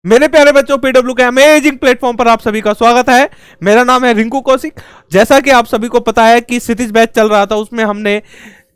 मेरे प्यारे बच्चों, पीडब्ल्यू के अमेजिंग प्लेटफॉर्म पर आप सभी का स्वागत है। मेरा नाम है रिंकू कौशिक। जैसा कि आप सभी को पता है कि सिटीज बैच चल रहा था, उसमें हमने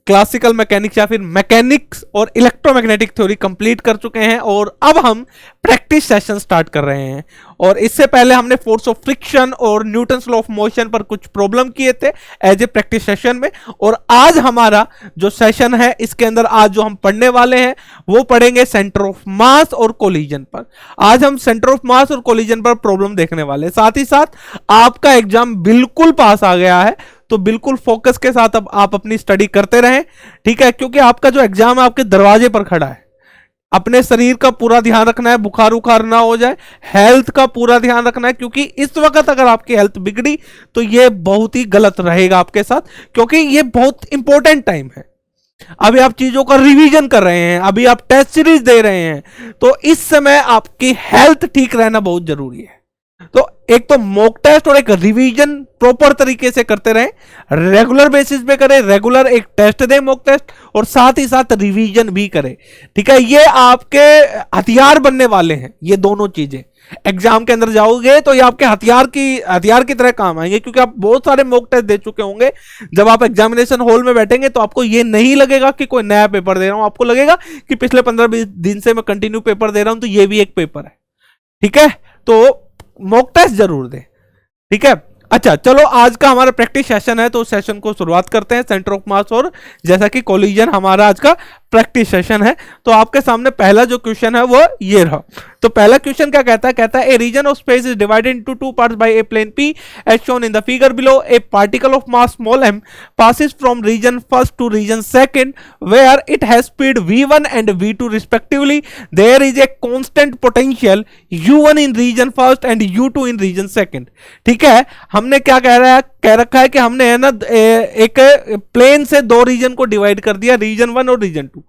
क्लासिकल मैकेनिक्स या फिर मैकेनिक्स और इलेक्ट्रोमैग्नेटिक थ्योरी कंप्लीट कर चुके हैं और अब हम प्रैक्टिस सेशन स्टार्ट कर रहे हैं। और इससे पहले हमने फोर्स ऑफ फ्रिक्शन और न्यूटन्स लॉ ऑफ मोशन पर कुछ प्रॉब्लम किए थे एज ए प्रैक्टिस सेशन में। और आज हमारा जो सेशन है, इसके अंदर आज जो हम पढ़ने वाले हैं वो पढ़ेंगे सेंटर ऑफ मास और कोलिजन पर। आज हम सेंटर ऑफ मास और कोलिजन पर प्रॉब्लम देखने वाले हैं। साथ ही साथ आपका एग्जाम बिल्कुल पास आ गया है, तो बिल्कुल फोकस के साथ अब आप अपनी स्टडी करते रहें, ठीक है? क्योंकि आपका जो एग्जाम है आपके दरवाजे पर खड़ा है। अपने शरीर का पूरा ध्यान रखना है, बुखार उखार ना हो जाए, हेल्थ का पूरा ध्यान रखना है, क्योंकि इस वक्त अगर आपकी हेल्थ बिगड़ी तो ये बहुत ही गलत रहेगा आपके साथ, क्योंकि ये बहुत इंपॉर्टेंट टाइम है। अभी आप चीजों का रिवीजन कर रहे हैं, अभी आप टेस्ट सीरीज दे रहे हैं, तो इस समय आपकी हेल्थ ठीक रहना बहुत जरूरी है। तो एक तो मॉक टेस्ट और एक रिवीजन प्रॉपर तरीके से करते रहें, रेगुलर बेसिस पे करें, रेगुलर एक टेस्ट दें मॉक टेस्ट, और साथ ही साथ रिवीजन भी करें, ठीक है? ये आपके हथियार बनने वाले हैं, ये दोनों चीजें। एग्जाम के अंदर जाओगे तो ये आपके हथियार की तरह काम आएंगे, क्योंकि आप बहुत सारे मॉक टेस्ट दे चुके होंगे। जब आप एग्जामिनेशन हॉल में बैठेंगे तो आपको ये नहीं लगेगा कि कोई नया पेपर दे रहा हूं, आपको लगेगा कि पिछले 15-20 दिन से मैं कंटिन्यू पेपर दे रहा हूं, तो ये भी एक पेपर है, ठीक है? तो मॉक टेस्ट जरूर दें, ठीक है? अच्छा, चलो आज का हमारा प्रैक्टिस सेशन है, तो सेशन को शुरुआत करते हैं। सेंटर ऑफ मास और जैसा कि कोलिजन हमारा आज का प्रैक्टिस सेशन है। तो आपके सामने पहला जो क्वेश्चन है वो ये रहा। तो पहला क्वेश्चन क्या कहता है? कहता है a region of space is divided into two parts by a plane P as shown in the figure below. A particle of mass small m passes from region first to region second where it has speed v1 and v2 respectively. There is a constant potential u1 in region first and u2 in region second. ठीक है, हमने क्या कह रखा है कि हमने है ना एक प्लेन से दो रीजन को डिवाइड कर दिया, रीजन वन और रीजन टू,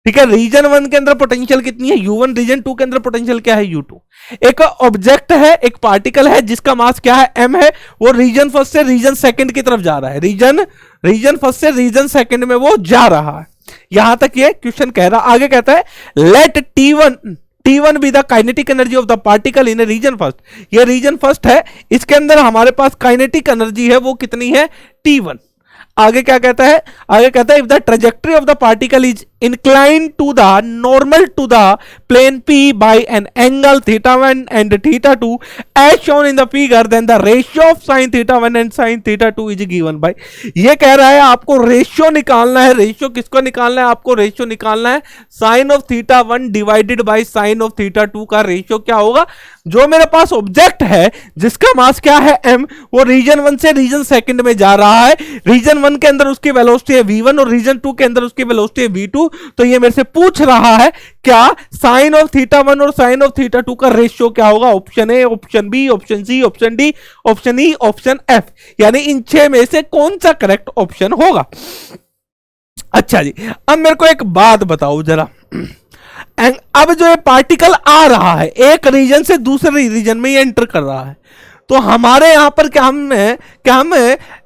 ठीक है? रीजन वन के अंदर पोटेंशियल कितनी है? u1। रीजन टू के अंदर पोटेंशियल क्या है? u2। एक ऑब्जेक्ट है, एक पार्टिकल है जिसका मास क्या है? m है। वो रीजन फर्स्ट से रीजन सेकंड की तरफ जा रहा है, रीजन फर्स्ट से रीजन सेकंड में वो जा रहा है। यहां तक ये क्वेश्चन कह रहा। आगे कहता है let T1 be the kinetic energy of the particle in region first. ये रीजन फर्स्ट है, इसके अंदर हमारे पास काइनेटिक एनर्जी है, वो कितनी है? T1। आगे क्या कहता है? आगे कहता है if the trajectory of the particle is incline to the normal to the plane P by an angle θ1 and θ2 as shown in the figure, then the ratio of sin θ1 and sin θ2 is given by। ये कह रहा है आपको ratio निकालना है। Ratio किसको निकालना है? आपको रेशियो निकालना है sine of θ1 divided by sine of θ2 का रेशियो क्या होगा? जो मेरे पास ऑब्जेक्ट है जिसका मास क्या है? m, वो रीजन वन से रीजन सेकंड में जा रहा है। रीजन वन के अंदर उसकी वेलोसिटी है v1 और रीजन टू के अंदर उसकी वेलोसिटी है v2। तो ये मेरे से पूछ रहा है क्या साइन ऑफ θ1 और साइन ऑफ θ2 का रेशियो क्या होगा? Option A, option B, option C, option D, option E, option F, यानी इन 6 में से कौन सा करेक्ट ऑप्शन होगा? अच्छा जी, अब मेरे को एक बात बताओ जरा। अब जो ये पार्टिकल आ रहा है एक रीजन से दूसरे रीजन में ये एंटर कर रहा है, तो हमारे यहां पर क्या हम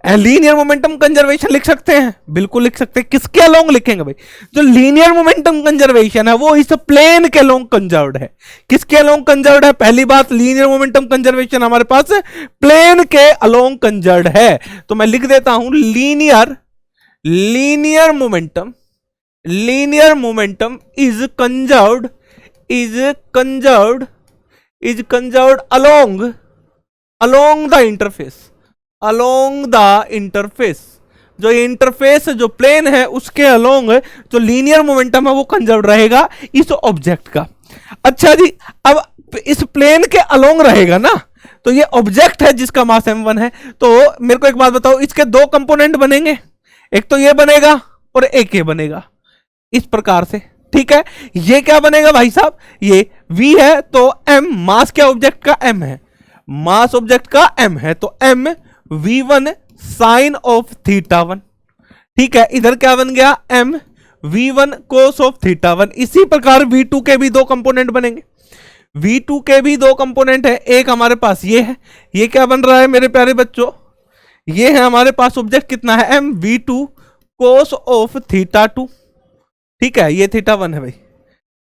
लीनियर मोमेंटम कंजर्वेशन लिख सकते हैं? बिल्कुल लिख सकते हैं। किसके अलोंग लिखेंगे भाई? जो लीनियर मोमेंटम कंजर्वेशन है वो इस प्लेन के अलोंग कंजर्व्ड है। किसके अलोंग कंजर्व्ड है? पहली बात, लीनियर मोमेंटम कंजर्वेशन हमारे पास प्लेन के अलोंग कंजर्व्ड है। तो मैं लिख देता हूं linear momentum is conserved along the interface। जो इंटरफेस जो प्लेन है उसके अलोंग जो लीनियर मोमेंटम है वो कंजर्व्ड रहेगा इस ऑब्जेक्ट का। अच्छा जी, अब इस प्लेन के अलोंग रहेगा ना, तो ये ऑब्जेक्ट है जिसका मास m1 है। तो मेरे को एक बात बताओ, इसके दो कंपोनेंट बनेंगे, एक तो ये बनेगा और एक ये बनेगा, इस प्रकार से, ठीक है? ये क्या बनेगा भाई साहब? ये v है तो m, मास क्या ऑब्जेक्ट का? m है, मास ऑब्जेक्ट का m है, तो m v1 साइन ऑफ θ1, ठीक है? इधर क्या बन गया? m v1 cos of θ1। इसी प्रकार v2 के भी दो कंपोनेंट बनेंगे। v2 के भी दो कंपोनेंट है, एक हमारे पास ये है, ये क्या बन रहा है मेरे प्यारे बच्चों? ये है हमारे पास ऑब्जेक्ट कितना है? m v2 कोस ऑफ θ2, ठीक है? ये θ1 है भाई,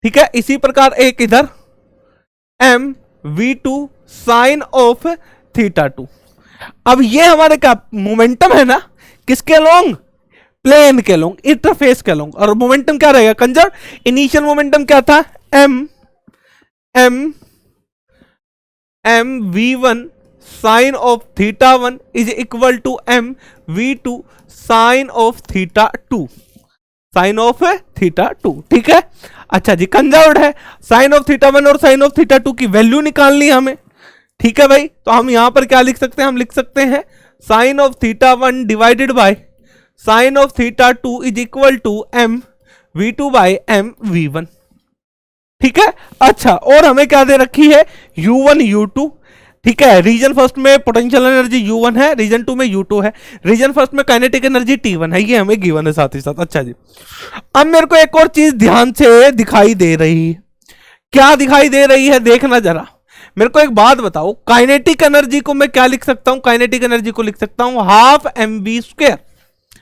ठीक है? इसी प्रकार एक इधर m v2 sine of theta 2। अब ये हमारे क्या मोमेंटम है ना, किसके अलोंग, प्लेन के अलोंग, इंटरफेस के अलोंग। और मोमेंटम क्या रहेगा, कंजर्व। इनिशियल मोमेंटम क्या था, m v1 sine of theta 1 is equal to m v2 sine of theta 2, sine of theta 2। ठीक है, अच्छा जी, कंजर्व्ड है। साइन ऑफ थीटा 1 और साइन ऑफ थीटा 2 की वैल्यू निकालनी है हमें। ठीक है भाई, तो हम यहां पर क्या लिख सकते हैं, हम लिख सकते हैं sine of theta 1 divided by sine of theta 2 is equal to m v2 by m v1। ठीक है, अच्छा, और हमें क्या दे रखी है, u1 u2। ठीक है, रीजन फर्स्ट में पोटेंशियल एनर्जी u1 है, रीजन 2 में u2 है, रीजन फर्स्ट में काइनेटिक एनर्जी t1 है, ये हमें गिवन है साथ ही साथ। अच्छा जी, अब मेरे को एक और चीज ध्यान से दिखाई दे रही है। क्या दिखाई दे रही है, देखना जरा। मेरे को एक बात बताओ, काइनेटिक एनर्जी को मैं क्या लिख सकता हूं, काइनेटिक एनर्जी को लिख सकता हूं हाफ mv²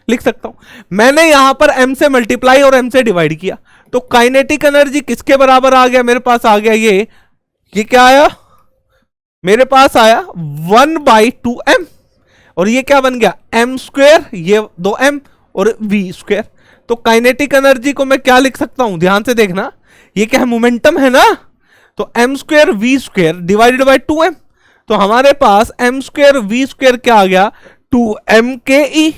लिख सकता हूं। मैंने यहां पर m से मल्टीप्लाई और m से डिवाइड किया, तो काइनेटिक एनर्जी किसके बराबर आ गया, मेरे पास आ गया ये क्या आया, मेरे पास आया 1/2m, और ये क्या बन गया m², ये 2m और v²। तो काइनेटिक एनर्जी को मैं क्या लिख सकता हूं, ध्यान से देखना, ये क्या है, मोमेंटम है ना, तो m² v² divided by 2m। तो हमारे पास m² v² क्या आ गया, 2m के ई,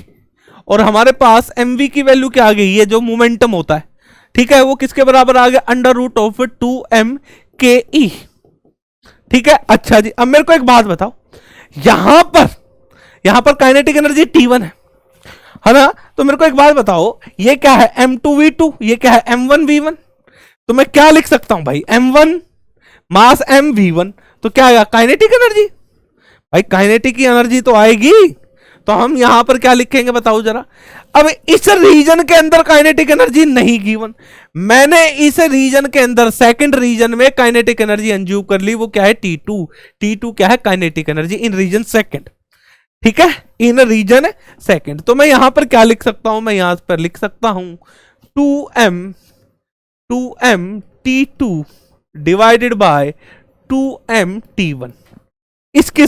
और हमारे पास mv की वैल्यू क्या आ गई, ये जो मोमेंटम होता है, ठीक है, वो किसके बराबर आ गया, √2m के ई। ठीक है, अच्छा जी, अब मेरे को एक बात बताओ, यहां पर काइनेटिक एनर्जी T1 है ना, तो मेरे को एक बात बताओ, ये क्या है m2v2, ये क्या है m1v1। तो मैं क्या लिख सकता हूं भाई, m1 मास mv1, तो क्या आएगा, काइनेटिक एनर्जी। भाई काइनेटिक की एनर्जी तो आएगी, तो हम यहां पर क्या लिखेंगे बताओ जरा। अब इस रीजन के अंदर काइनेटिक एनर्जी नहीं गिवन, मैंने इस रीजन के अंदर सेकंड रीजन में काइनेटिक एनर्जी अंज्यूम कर ली, वो क्या है T2 क्या है, kinetic energy in region second. ठीक है, इन रीजन सेकंड। तो मैं यहां पर क्या लिख सकता हूं, मैं यहां पर लिख सकता हूं 2m T2 divided by 2m T1। इसकी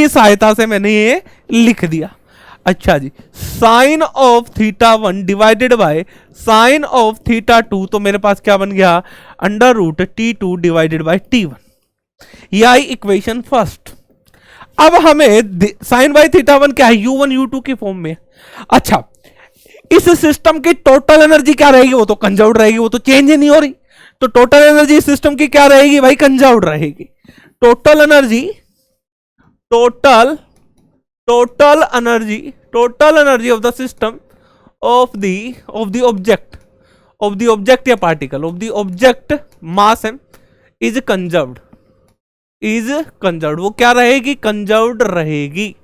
सहायता से मैंने ये लिख दिया। अच्छा जी, sine of theta 1 divided by sine of theta 2, तो मेरे पास क्या बन गया, √T2 डिवाइडेड बाय T1। ये आई इक्वेशन फर्स्ट। अब हमें साइन बाय थीटा 1 क्या है, u1 u2 की फॉर्म में। अच्छा, इस सिस्टम की टोटल एनर्जी क्या रहेगी, वो तो कंजर्व्ड रहेगी, वो तो चेंज ही नहीं हो रही। तो टोटल एनर्जी सिस्टम की क्या रहेगी भाई, कंजर्व्ड रहेगी। Total energy of the system of the object या particle of the object mass m is conserved, वो क्या रहेगी, कंजर्व्ड रहेगी।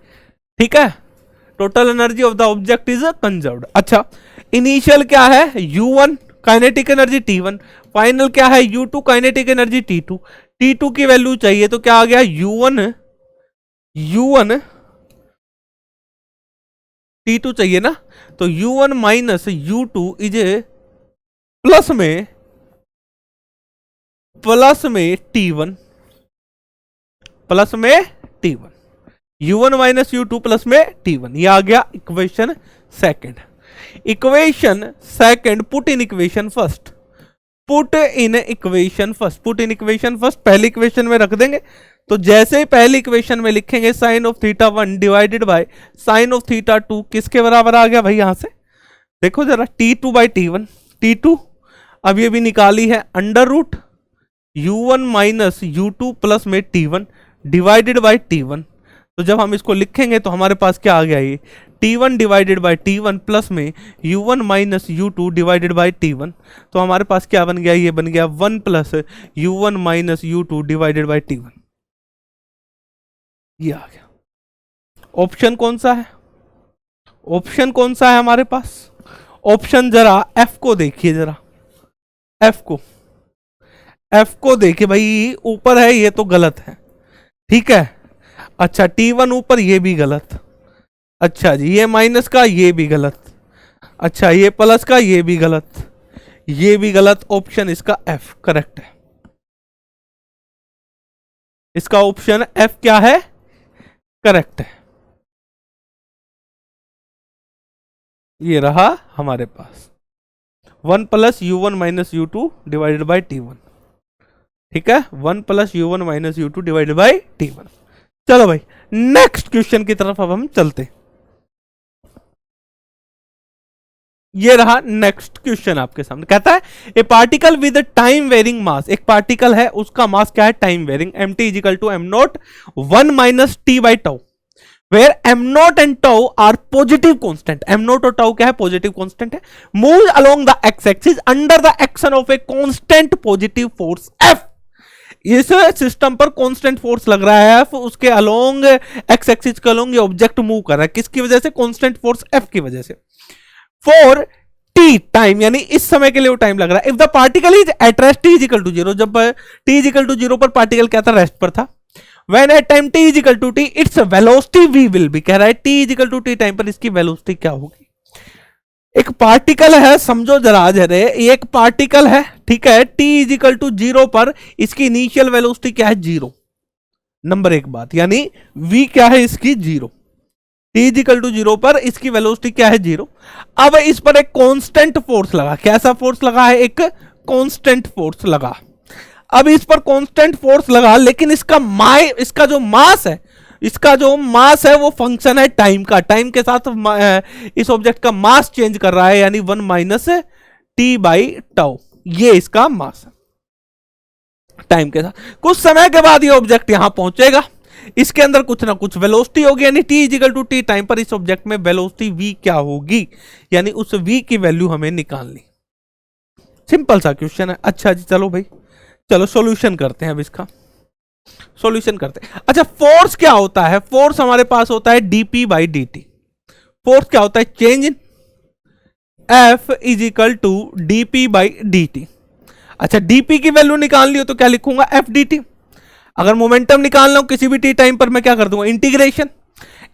ठीक है, total energy of the object is conserved. अच्छा, इनिशियल क्या है, u1 kinetic energy T1, final क्या है, u2 काइनेटिक एनर्जी T2 की वैल्यू चाहिए, तो क्या आ गया, u1 T2 चाहिए ना, तो u1 minus u2 is plus में T1 u1 minus u2 plus में T1, ये आ गया equation second. Put in equation first, पहली इक्वेशन में रख देंगे। तो जैसे ही पहली इक्वेशन में लिखेंगे sine of theta 1 divided by sine of theta 2 किसके बराबर आ गया भाई, यहां से देखो जरा, T2 बाई T1। T2 अब ये भी निकाली है, √u1 माइनस u2 प्लस में T1 डिवाइडेड बाई T1। तो जब हम इसको लिखेंगे तो हमारे पास क्या आ गया, ये T1 divided by T1 plus में u1 minus u2 divided by T1। तो हमारे पास क्या बन गया, ये बन गया 1 plus u1 minus u2 divided by T1। ये आ गया। ऑप्शन कौन सा है हमारे पास, ऑप्शन जरा F को देखिए, जरा F को देखिए भाई, ऊपर है ये तो गलत है। ठीक है, अच्छा T1 ऊपर, ये भी गलत। अच्छा जी, ये माइनस का, ये भी गलत। अच्छा, ये प्लस का, ये भी गलत। ऑप्शन इसका F करेक्ट है। इसका ऑप्शन एफ क्या है, करेक्ट है। ये रहा हमारे पास 1 plus you one minus you two divided by T one. ठीक है, 1 plus you one minus you two divided by T one. चलो भाई नेक्स्ट क्वेश्चन की तरफ अब हम चलते। ये रहा नेक्स्ट क्वेश्चन आपके सामने, कहता है a particle with time varying mass, एक पार्टिकल है उसका मास क्या है, time varying, M T is equal to M naught 1 minus T by tau, where M naught and tau are positive constant. M naught और tau क्या है, positive constant है। Move along the X axis under the action of a constant positive force F. इस system पर constant force लग रहा है F, उसके अलोंग एक्स एक्सिस के अलोंग ये ऑब्जेक्ट मूव कर रहा है, किसकी वजह से, कांस्टेंट फोर्स एफ की वजह से। फॉर टी टाइम, यानी इस समय के लिए वो टाइम लग रहा है। If the particle is at rest T is equal to zero, जब T is equal to zero पर पार्टिकल क्या था, रेस्ट पर था। When at time t is equal to t, its velocity v will be, कह रहा है t is equal to t time पर इसकी वेलोसिटी क्या होगी। एक पार्टिकल है, समझो जरा जरे, एक पार्टिकल है, ठीक है, t is equal to zero पर इसकी इनिशियल वेलोसिटी क्या है, जीरो। नंबर एक बात, यानी v क्या है इसकी, zero. t is equal to zero पर इसकी वेलोसिटी क्या है, जीरो। अब इस पर एक कांस्टेंट फोर्स लगा, कैसा फोर्स लगा है, एक कांस्टेंट फोर्स लगा। अब इस पर कांस्टेंट फोर्स लगा, लेकिन इसका जो मास है, इसका जो मास है वो फंक्शन है टाइम का, टाइम के साथ इस ऑब्जेक्ट का मास चेंज कर रहा है, यानी 1 माइनस टी बाई टाउ, ये इसका मास है टाइम के साथ। कुछ समय के बाद ये ऑब्जेक्ट यहां पहुंचेगा, इसके अंदर कुछ ना कुछ वेलोसिटी होगी, यानी t is equal to t time पर इस ऑब्जेक्ट में वेलोसिटी v क्या होगी, यानी उस v की वैल्यू हमें निकालनी। सिंपल सा क्वेश्चन है। अच्छा जी, चलो भाई, चलो सॉल्यूशन करते हैं। अब इसका सॉल्यूशन करते हैं। अच्छा, फोर्स क्या होता है, फोर्स हमारे पास होता है dp बाई dt। फोर्स क्या होता है, change in F is equal to dp by dt। अच्छा, dp की वैल्यू निकालनी हो तो क्या लिखूंगा, f dt। अगर मोमेंटम निकालना हो किसी भी t टाइम पर, मैं क्या कर दूंगा, इंटीग्रेशन।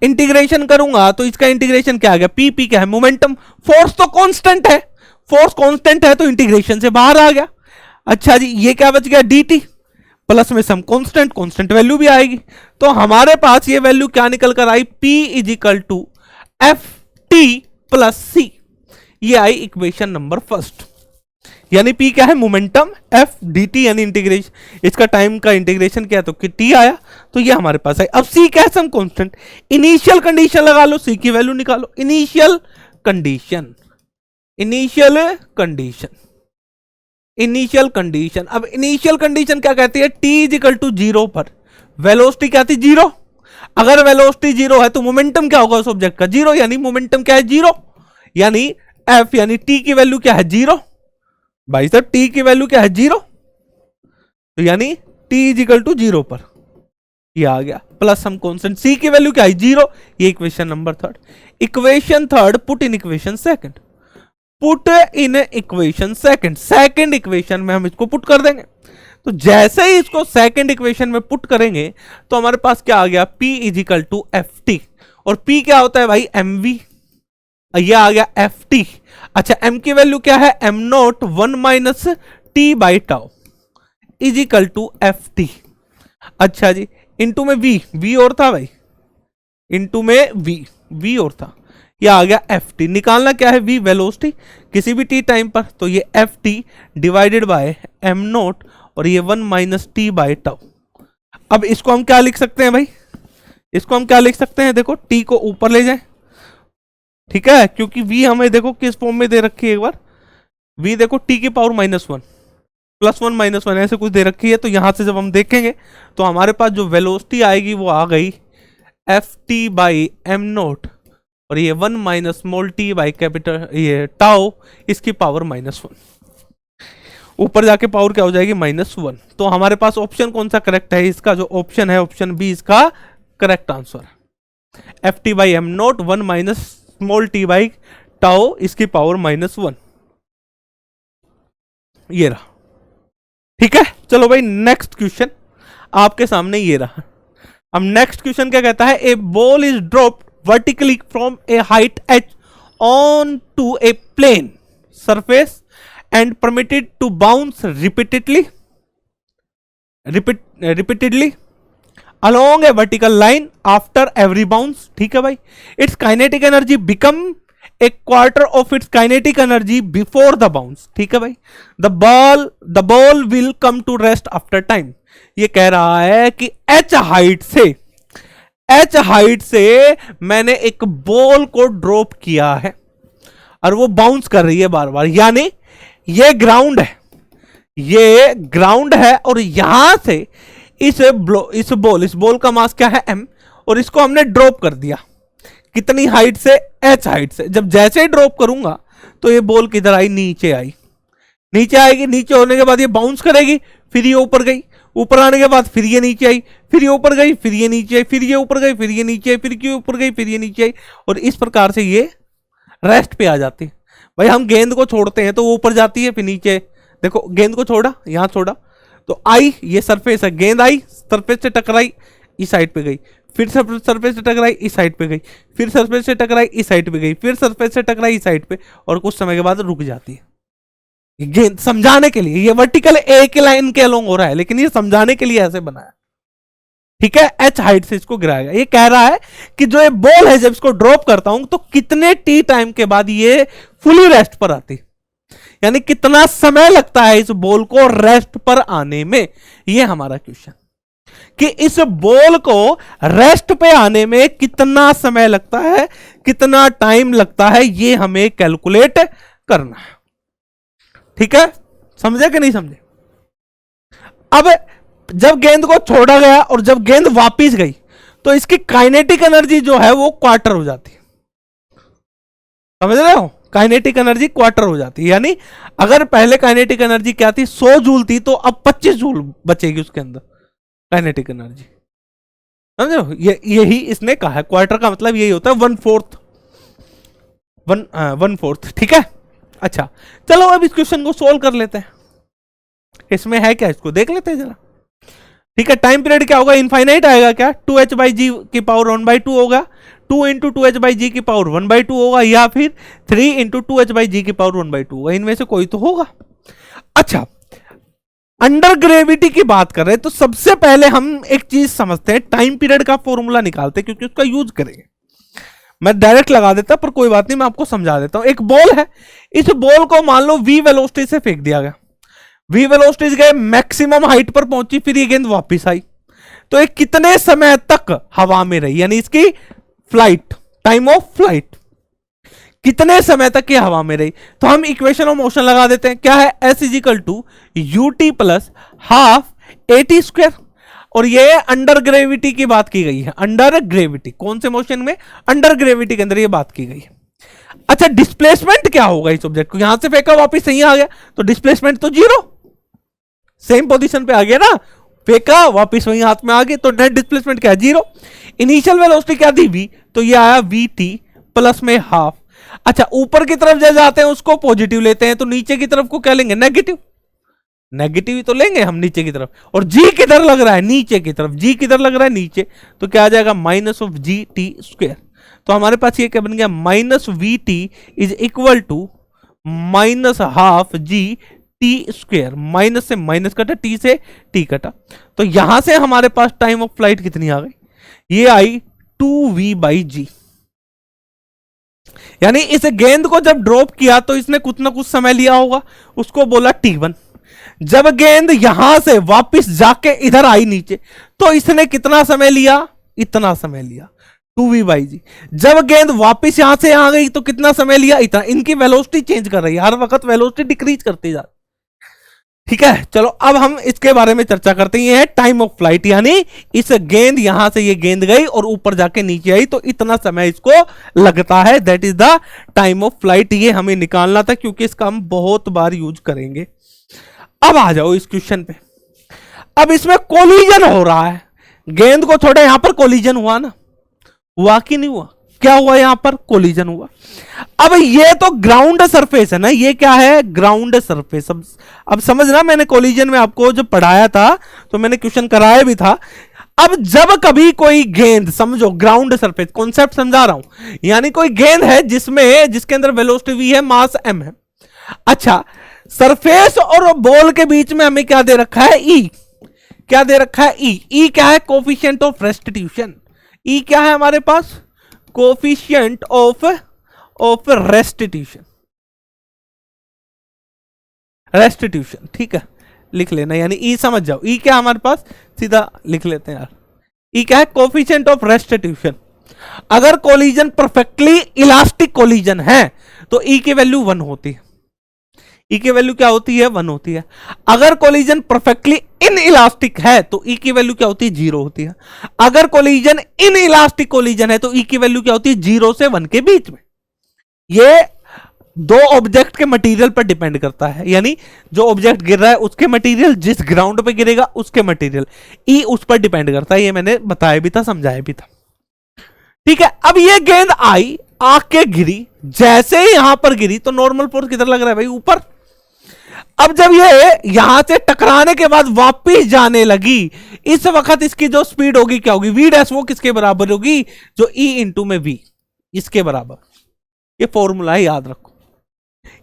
इंटीग्रेशन करूंगा तो इसका इंटीग्रेशन क्या आ गया, p क्या है, मोमेंटम। फोर्स तो कांस्टेंट है, फोर्स कांस्टेंट है तो इंटीग्रेशन से बाहर आ गया। अच्छा जी, ये क्या बच गया, dt प्लस में सम कांस्टेंट, कांस्टेंट वैल्यू भी आएगी। तो हमारे पास ये वैल्यू क्या निकल कर आई, p is equal to F T plus C. ये आई इक्वेशन नंबर फर्स्ट, यानी p क्या है, मोमेंटम, f dt यानी इंटीग्रेशन, इसका टाइम का इंटीग्रेशन क्या है तो t आया, तो ये हमारे पास है। अब c क्या है, सम कांस्टेंट। इनिशियल कंडीशन लगा लो, c की वैल्यू निकालो। Initial condition, initial condition, initial condition. अब इनिशियल कंडीशन क्या कहती है, t is equal to zero पर वेलोसिटी क्या थी, जीरो। अगर वेलोसिटी जीरो है तो मोमेंटम क्या होगा उस ऑब्जेक्ट का, जीरो, यानी मोमेंटम क्या है, जीरो, यानी f यानी t की वैल्यू क्या है, जीरो। भाई साहब, t की वैल्यू क्या है, जीरो, तो यानी t is equal to zero पर ये आ गया, प्लस हम कांस्टेंट, c की वैल्यू क्या है, जीरो। ये equation number third. Equation third put in equation second, put in equation second. Second equation में हम इसको पुट कर देंगे। तो जैसे ही इसको सेकंड इक्वेशन में पुट करेंगे तो हमारे पास क्या आ गया, p is equal to F t. और p क्या होता है भाई, mv, ये आ गया एफ टी। अच्छा, m की वैल्यू क्या है, m naught 1 minus T by tau is equal to F t. अच्छा जी, इंटू में v और था भाई, इंटू में v और था, ये आ गया एफ टी। निकालना क्या है, v वेलोसिटी किसी भी t टाइम पर, तो ये F t divided by m naught और ये 1 माइनस टी बाई टाउ। अब इसको हम क्या लिख सकते हैं भाई, इसको हम क्या लिख सकते हैं, देखो t को ऊपर ले जाएं, ठीक है, क्योंकि v हमें देखो किस फॉर्म में दे रखी है, एक बार v देखो t की पावर -1 प्लस 1 माइनस 1 ऐसे कुछ दे रखी है। तो यहां से जब हम देखेंगे तो हमारे पास जो वेलोसिटी आएगी वो आ गई F t by m naught और ये 1 minus small t by capital ये टाउ, इसकी पावर -1, ऊपर जाके पावर क्या हो जाएगी, -1। तो हमारे पास ऑप्शन कौन सा करेक्ट है, इसका जो ऑप्शन है ऑप्शन बी इसका correct answer. F t by m naught 1 minus small t by tau, इसकी पावर -1, ये रहा। ठीक है, चलो भाई नेक्स्ट क्वेश्चन आपके सामने ये रहा। अब नेक्स्ट क्वेश्चन क्या कहता है, a ball is dropped vertically from a height h onto a plane surface and permitted to bounce repeatedly along a vertical line after every bounce, ठीक है भाई। Its kinetic energy become a quarter of its kinetic energy before the bounce, ठीक है भाई। The ball will come to rest after time. ये कह रहा है कि एच हाइट से मैंने एक बॉल को ड्रॉप किया है और वो बाउंस कर रही है बार बार, यानी ये ग्राउंड है और यहां से इस बॉल का मास क्या है m, और इसको हमने ड्रॉप कर दिया कितनी हाइट से, h हाइट से। जब जैसे ही ड्रॉप करूंगा तो ये बॉल किधर आई, नीचे आएगी। नीचे होने के बाद ये बाउंस करेगी, फिर ये ऊपर गई, ऊपर आने के बाद फिर ये नीचे आई, फिर ये ऊपर गई, फिर ये नीचे आई, फिर ये ऊपर गई, फिर ये नीचे आई, फिर ये ऊपर गई, फिर ये नीचे आई, और इस प्रकार से ये रेस्ट पे आ जाती है। भाई हम गेंद को छोड़ते हैं तो वो ऊपर जाती है, फिर नीचे। देखो गेंद को छोड़ा, यहां छोड़ा तो आई, ये सरफेस है, गेंद आई, सरफेस से टकराई, इस साइड पे गई, फिर सरफेस से टकराई, इस साइड पे गई, फिर सरफेस से टकराई, इस साइड पे गई, फिर सरफेस से टकराई, इस साइड पे, और कुछ समय के बाद रुक जाती है। गेंद समझाने के लिए, ये वर्टिकल एक लाइन के अलोंग हो रहा है, लेकिन ये समझाने के लिए ऐसे बनाया, ठीक है। एच हाइट से इसको गिराएगा। ये कह रहा है कि जो ये बॉल है जब इसको ड्रॉप करता हूं तो कितने टी टाइम के बाद ये फुली रेस्ट पर आती, यानी कितना समय लगता है इस बॉल को रेस्ट पर आने में। ये हमारा क्वेश्चन कि इस बॉल को रेस्ट पे आने में कितना समय लगता है, कितना टाइम लगता है, ये हमें कैलकुलेट करना है, ठीक है। समझे कि नहीं समझे? अब जब गेंद को छोड़ा गया और जब गेंद वापस गई तो इसकी काइनेटिक एनर्जी जो है वो क्वार्टर हो जाती है, समझ रहे हो? काइनेटिक एनर्जी क्वार्टर हो जाती है, यानी अगर पहले काइनेटिक एनर्जी क्या थी, 100 जूल थी, तो अब 25 जूल बचेगी उसके अंदर काइनेटिक एनर्जी, समझो? यही इसने कहा है। क्वार्टर का मतलब यही होता है 1/4, 1/4, ठीक है। अच्छा चलो अब इस क्वेश्चन को सोल्व कर लेते हैं। इसमें है क्या, इसको देख लेते हैं जरा, ठीक है। टाइम पीरियड क्या होगा, इनफाइनाइट आएगा क्या, 2h/g की पावर 1/2 होगा, 2 × 2h/g की पावर 1/2 होगा, या फिर 3 × 2h/g की पावर 1/2 होगा, इनमें से कोई तो होगा। अच्छा अंडर ग्रेविटी की बात कर रहे हैं तो सबसे पहले हम एक चीज समझते हैं, टाइम पीरियड का फॉर्मूला निकालते हैं, क्योंकि उसका यूज करेंगे। मैं डायरेक्ट लगा देता पर कोई बात नहीं, मैं आपको समझा देता हूं। एक बॉल है, इस बॉल को मान लो v वेलोसिटी से फेंक दिया गया, v वेलोसिटी गए, मैक्सिमम हाइट पर पहुंची, फिर ये गेंद वापस आई, तो ये कितने समय तक हवा में रही, यानी इसकी फ्लाइट, टाइम ऑफ फ्लाइट, कितने समय तक ये हवा में रही। तो हम इक्वेशन ऑफ मोशन लगा देते हैं, क्या है, s = ut + ½ at², और ये अंडर ग्रेविटी की बात की गई है। अंडर ग्रेविटी कौन से मोशन में, अंडर ग्रेविटी के अंदर ये बात की गई है। अच्छा डिस्प्लेसमेंट क्या होगा इस ऑब्जेक्ट को, यहां से फेंका वापस यहीं आ गया तो डिस्प्लेसमेंट तो 0, सेम पोजीशन पे आ गया ना, फेंका वापस वहीं हाथ में आ गए, तो नेट डिस्प्लेसमेंट क्या है, 0। इनिशियल वेलोसिटी क्या दी v, तो ये आया vt प्लस में ½ अच्छा ऊपर की तरफ जब जाते हैं उसको पॉजिटिव लेते हैं, तो नीचे की तरफ को क्या लेंगे, नेगेटिव, नेगेटिव ही तो लेंगे हम नीचे की तरफ। और g किधर लग रहा है, नीचे की तरफ, g किधर लग रहा है, नीचे, तो क्या आ जाएगा -(-g)t²। तो हमारे पास ये क्या बन गया, -vt = -12g(t²), माइनस से माइनस कटा, t से t कटा, तो यहां से हमारे पास टाइम ऑफ फ्लाइट कितनी आ गई, ये आई 2v/g। यानी इस गेंद को जब ड्रॉप किया तो इसने कुछ ना कुछ समय लिया होगा, उसको बोला t1। जब गेंद यहां से वापस जाके इधर आई नीचे तो इसने कितना समय लिया, इतना समय लिया, 2v/g। जब गेंद वापस यहां से यहां गई तो कितना समय लिया, इतना। इनकी वेलोसिटी चेंज कर रही है, हर वक्त वेलोसिटी डिक्रीज करती जा, ठीक है। चलो अब हम इसके बारे में चर्चा करते हैं, ये है टाइम ऑफ फ्लाइट, यानी इस गेंद यहां से ये गेंद गई और ऊपर जाके नीचे आई तो इतना समय इसको लगता है, that is the time of flight. ये हमें निकालना था क्योंकि इसका हम बहुत बार यूज करेंगे। अब आ जाओ इस क्वेश्चन पे। अब इसमें कोलिजन हो रहा है, गेंद को छोड़े, यहां पर कोलिजन हुआ ना, हुआ कि नहीं हुआ, क्या हुआ, यहां पर कोलिजन हुआ। अब ये तो ग्राउंड सरफेस है ना, ये क्या है, ग्राउंड सरफेस। अब समझना, मैंने कोलिजन में आपको जब पढ़ाया था तो मैंने क्वेश्चन कराया भी था। अब जब कभी कोई गेंद, समझो ग्राउंड सरफेस कॉन्सेप्ट समझा रहा हूं, यानी कोई गेंद है जिसके अंदर वेलोसिटी v है, मास m है। अच्छा सरफेस और बॉल के बीच में हमें क्या दे रखा है, e। क्या दे रखा है? ई। ई क्या है? Coefficient of restitution. ई क्या है हमारे पास? Coefficient of restitution. रेस्टिट्यूशन, ठीक है, लिख लेना, यानी ई समझ जाओ। ई क्या हमारे पास, सीधा लिख लेते हैं यार। ई क्या है? Coefficient of restitution. अगर कोलिजन परफेक्टली इलास्टिक कोलिजन है तो ई की वैल्यू 1 होती है। ई की वैल्यू क्या होती है? 1 होती है। अगर कोलिजन परफेक्टली इन इलास्टिक है तो ई की वैल्यू क्या होती है? 0 होती है। अगर कोलिजन इन इलास्टिक कोलिजन है तो ई की वैल्यू क्या होती है? 0 से 1 के बीच में। ये दो ऑब्जेक्ट के मटेरियल पर डिपेंड करता है, यानी जो ऑब्जेक्ट गिर रहा है उसके मटेरियल, जिस ग्राउंड पे गिरेगा उसके मटेरियल, ई उस पर डिपेंड करता है। ये मैंने बताया भी था, समझाया भी था, ठीक है। अब ये गेंद आई, आके गिरी, जैसे ही यहां पर गिरी तो नॉर्मल फोर्स किधर लग रहा है भाई? ऊपर। अब जब ये यहां से टकराने के बाद वापिस जाने लगी, इस वक्त इसकी जो स्पीड होगी क्या होगी? वी डैश, वो किसके बराबर होगी? जो ई इंटू में वी, इसके बराबर। ये फॉर्मूला है, याद रखो।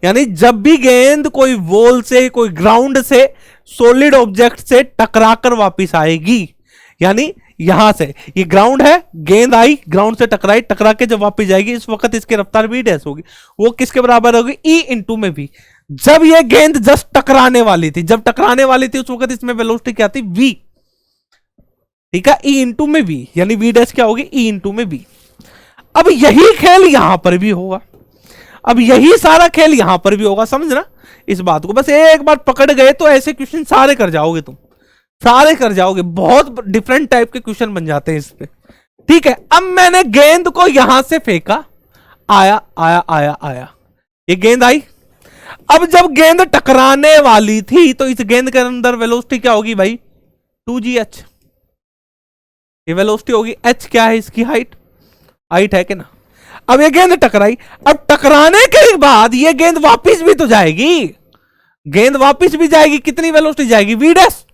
यानी जब भी गेंद कोई वॉल से, कोई ग्राउंड से, सॉलिड ऑब्जेक्ट से टकराकर वापिस आएगी, यानी यहां से ये ग्राउंड है, गेंद आई, ग्राउंड से टकराई, टकरा के जब वापस जाएगी, इस वक्त इसकी रफ्तार वी डैश होगी, वो किसके बराबर होगी? ई इंटू में वी। जब ये गेंद जस्ट टकराने वाली थी, जब टकराने वाली थी उस वक्त इसमें वेलोसिटी क्या थी? वी, ठीक है, ई इंटू में वी, यानी वी डैश क्या होगी? ई इंटू में वी। अब यही खेल यहां पर भी होगा, अब यही सारा खेल यहां पर भी होगा, समझना इस बात को। बस एक बार पकड़ गए तो ऐसे क्वेश्चन सारे कर जाओगे तुम, सारे कर जाओगे। बहुत डिफरेंट टाइप के क्वेश्चन बन जाते हैं इस पे, ठीक है। अब मैंने गेंद को यहां से फेंका, आया आया आया आया, ये गेंद आई। अब जब गेंद टकराने वाली थी तो इस गेंद के अंदर वेलोसिटी क्या होगी भाई? 2gh। ये वेलोसिटी होगी, h क्या है? इसकी हाइट, हाइट है कि ना। अब ये गेंद टकराई, अब टकराने के बाद ये गेंद वापिस भी तो जाएगी, गेंद वापिस भी जाएगी, कितनी वेलोसिटी जाएगी? V dash.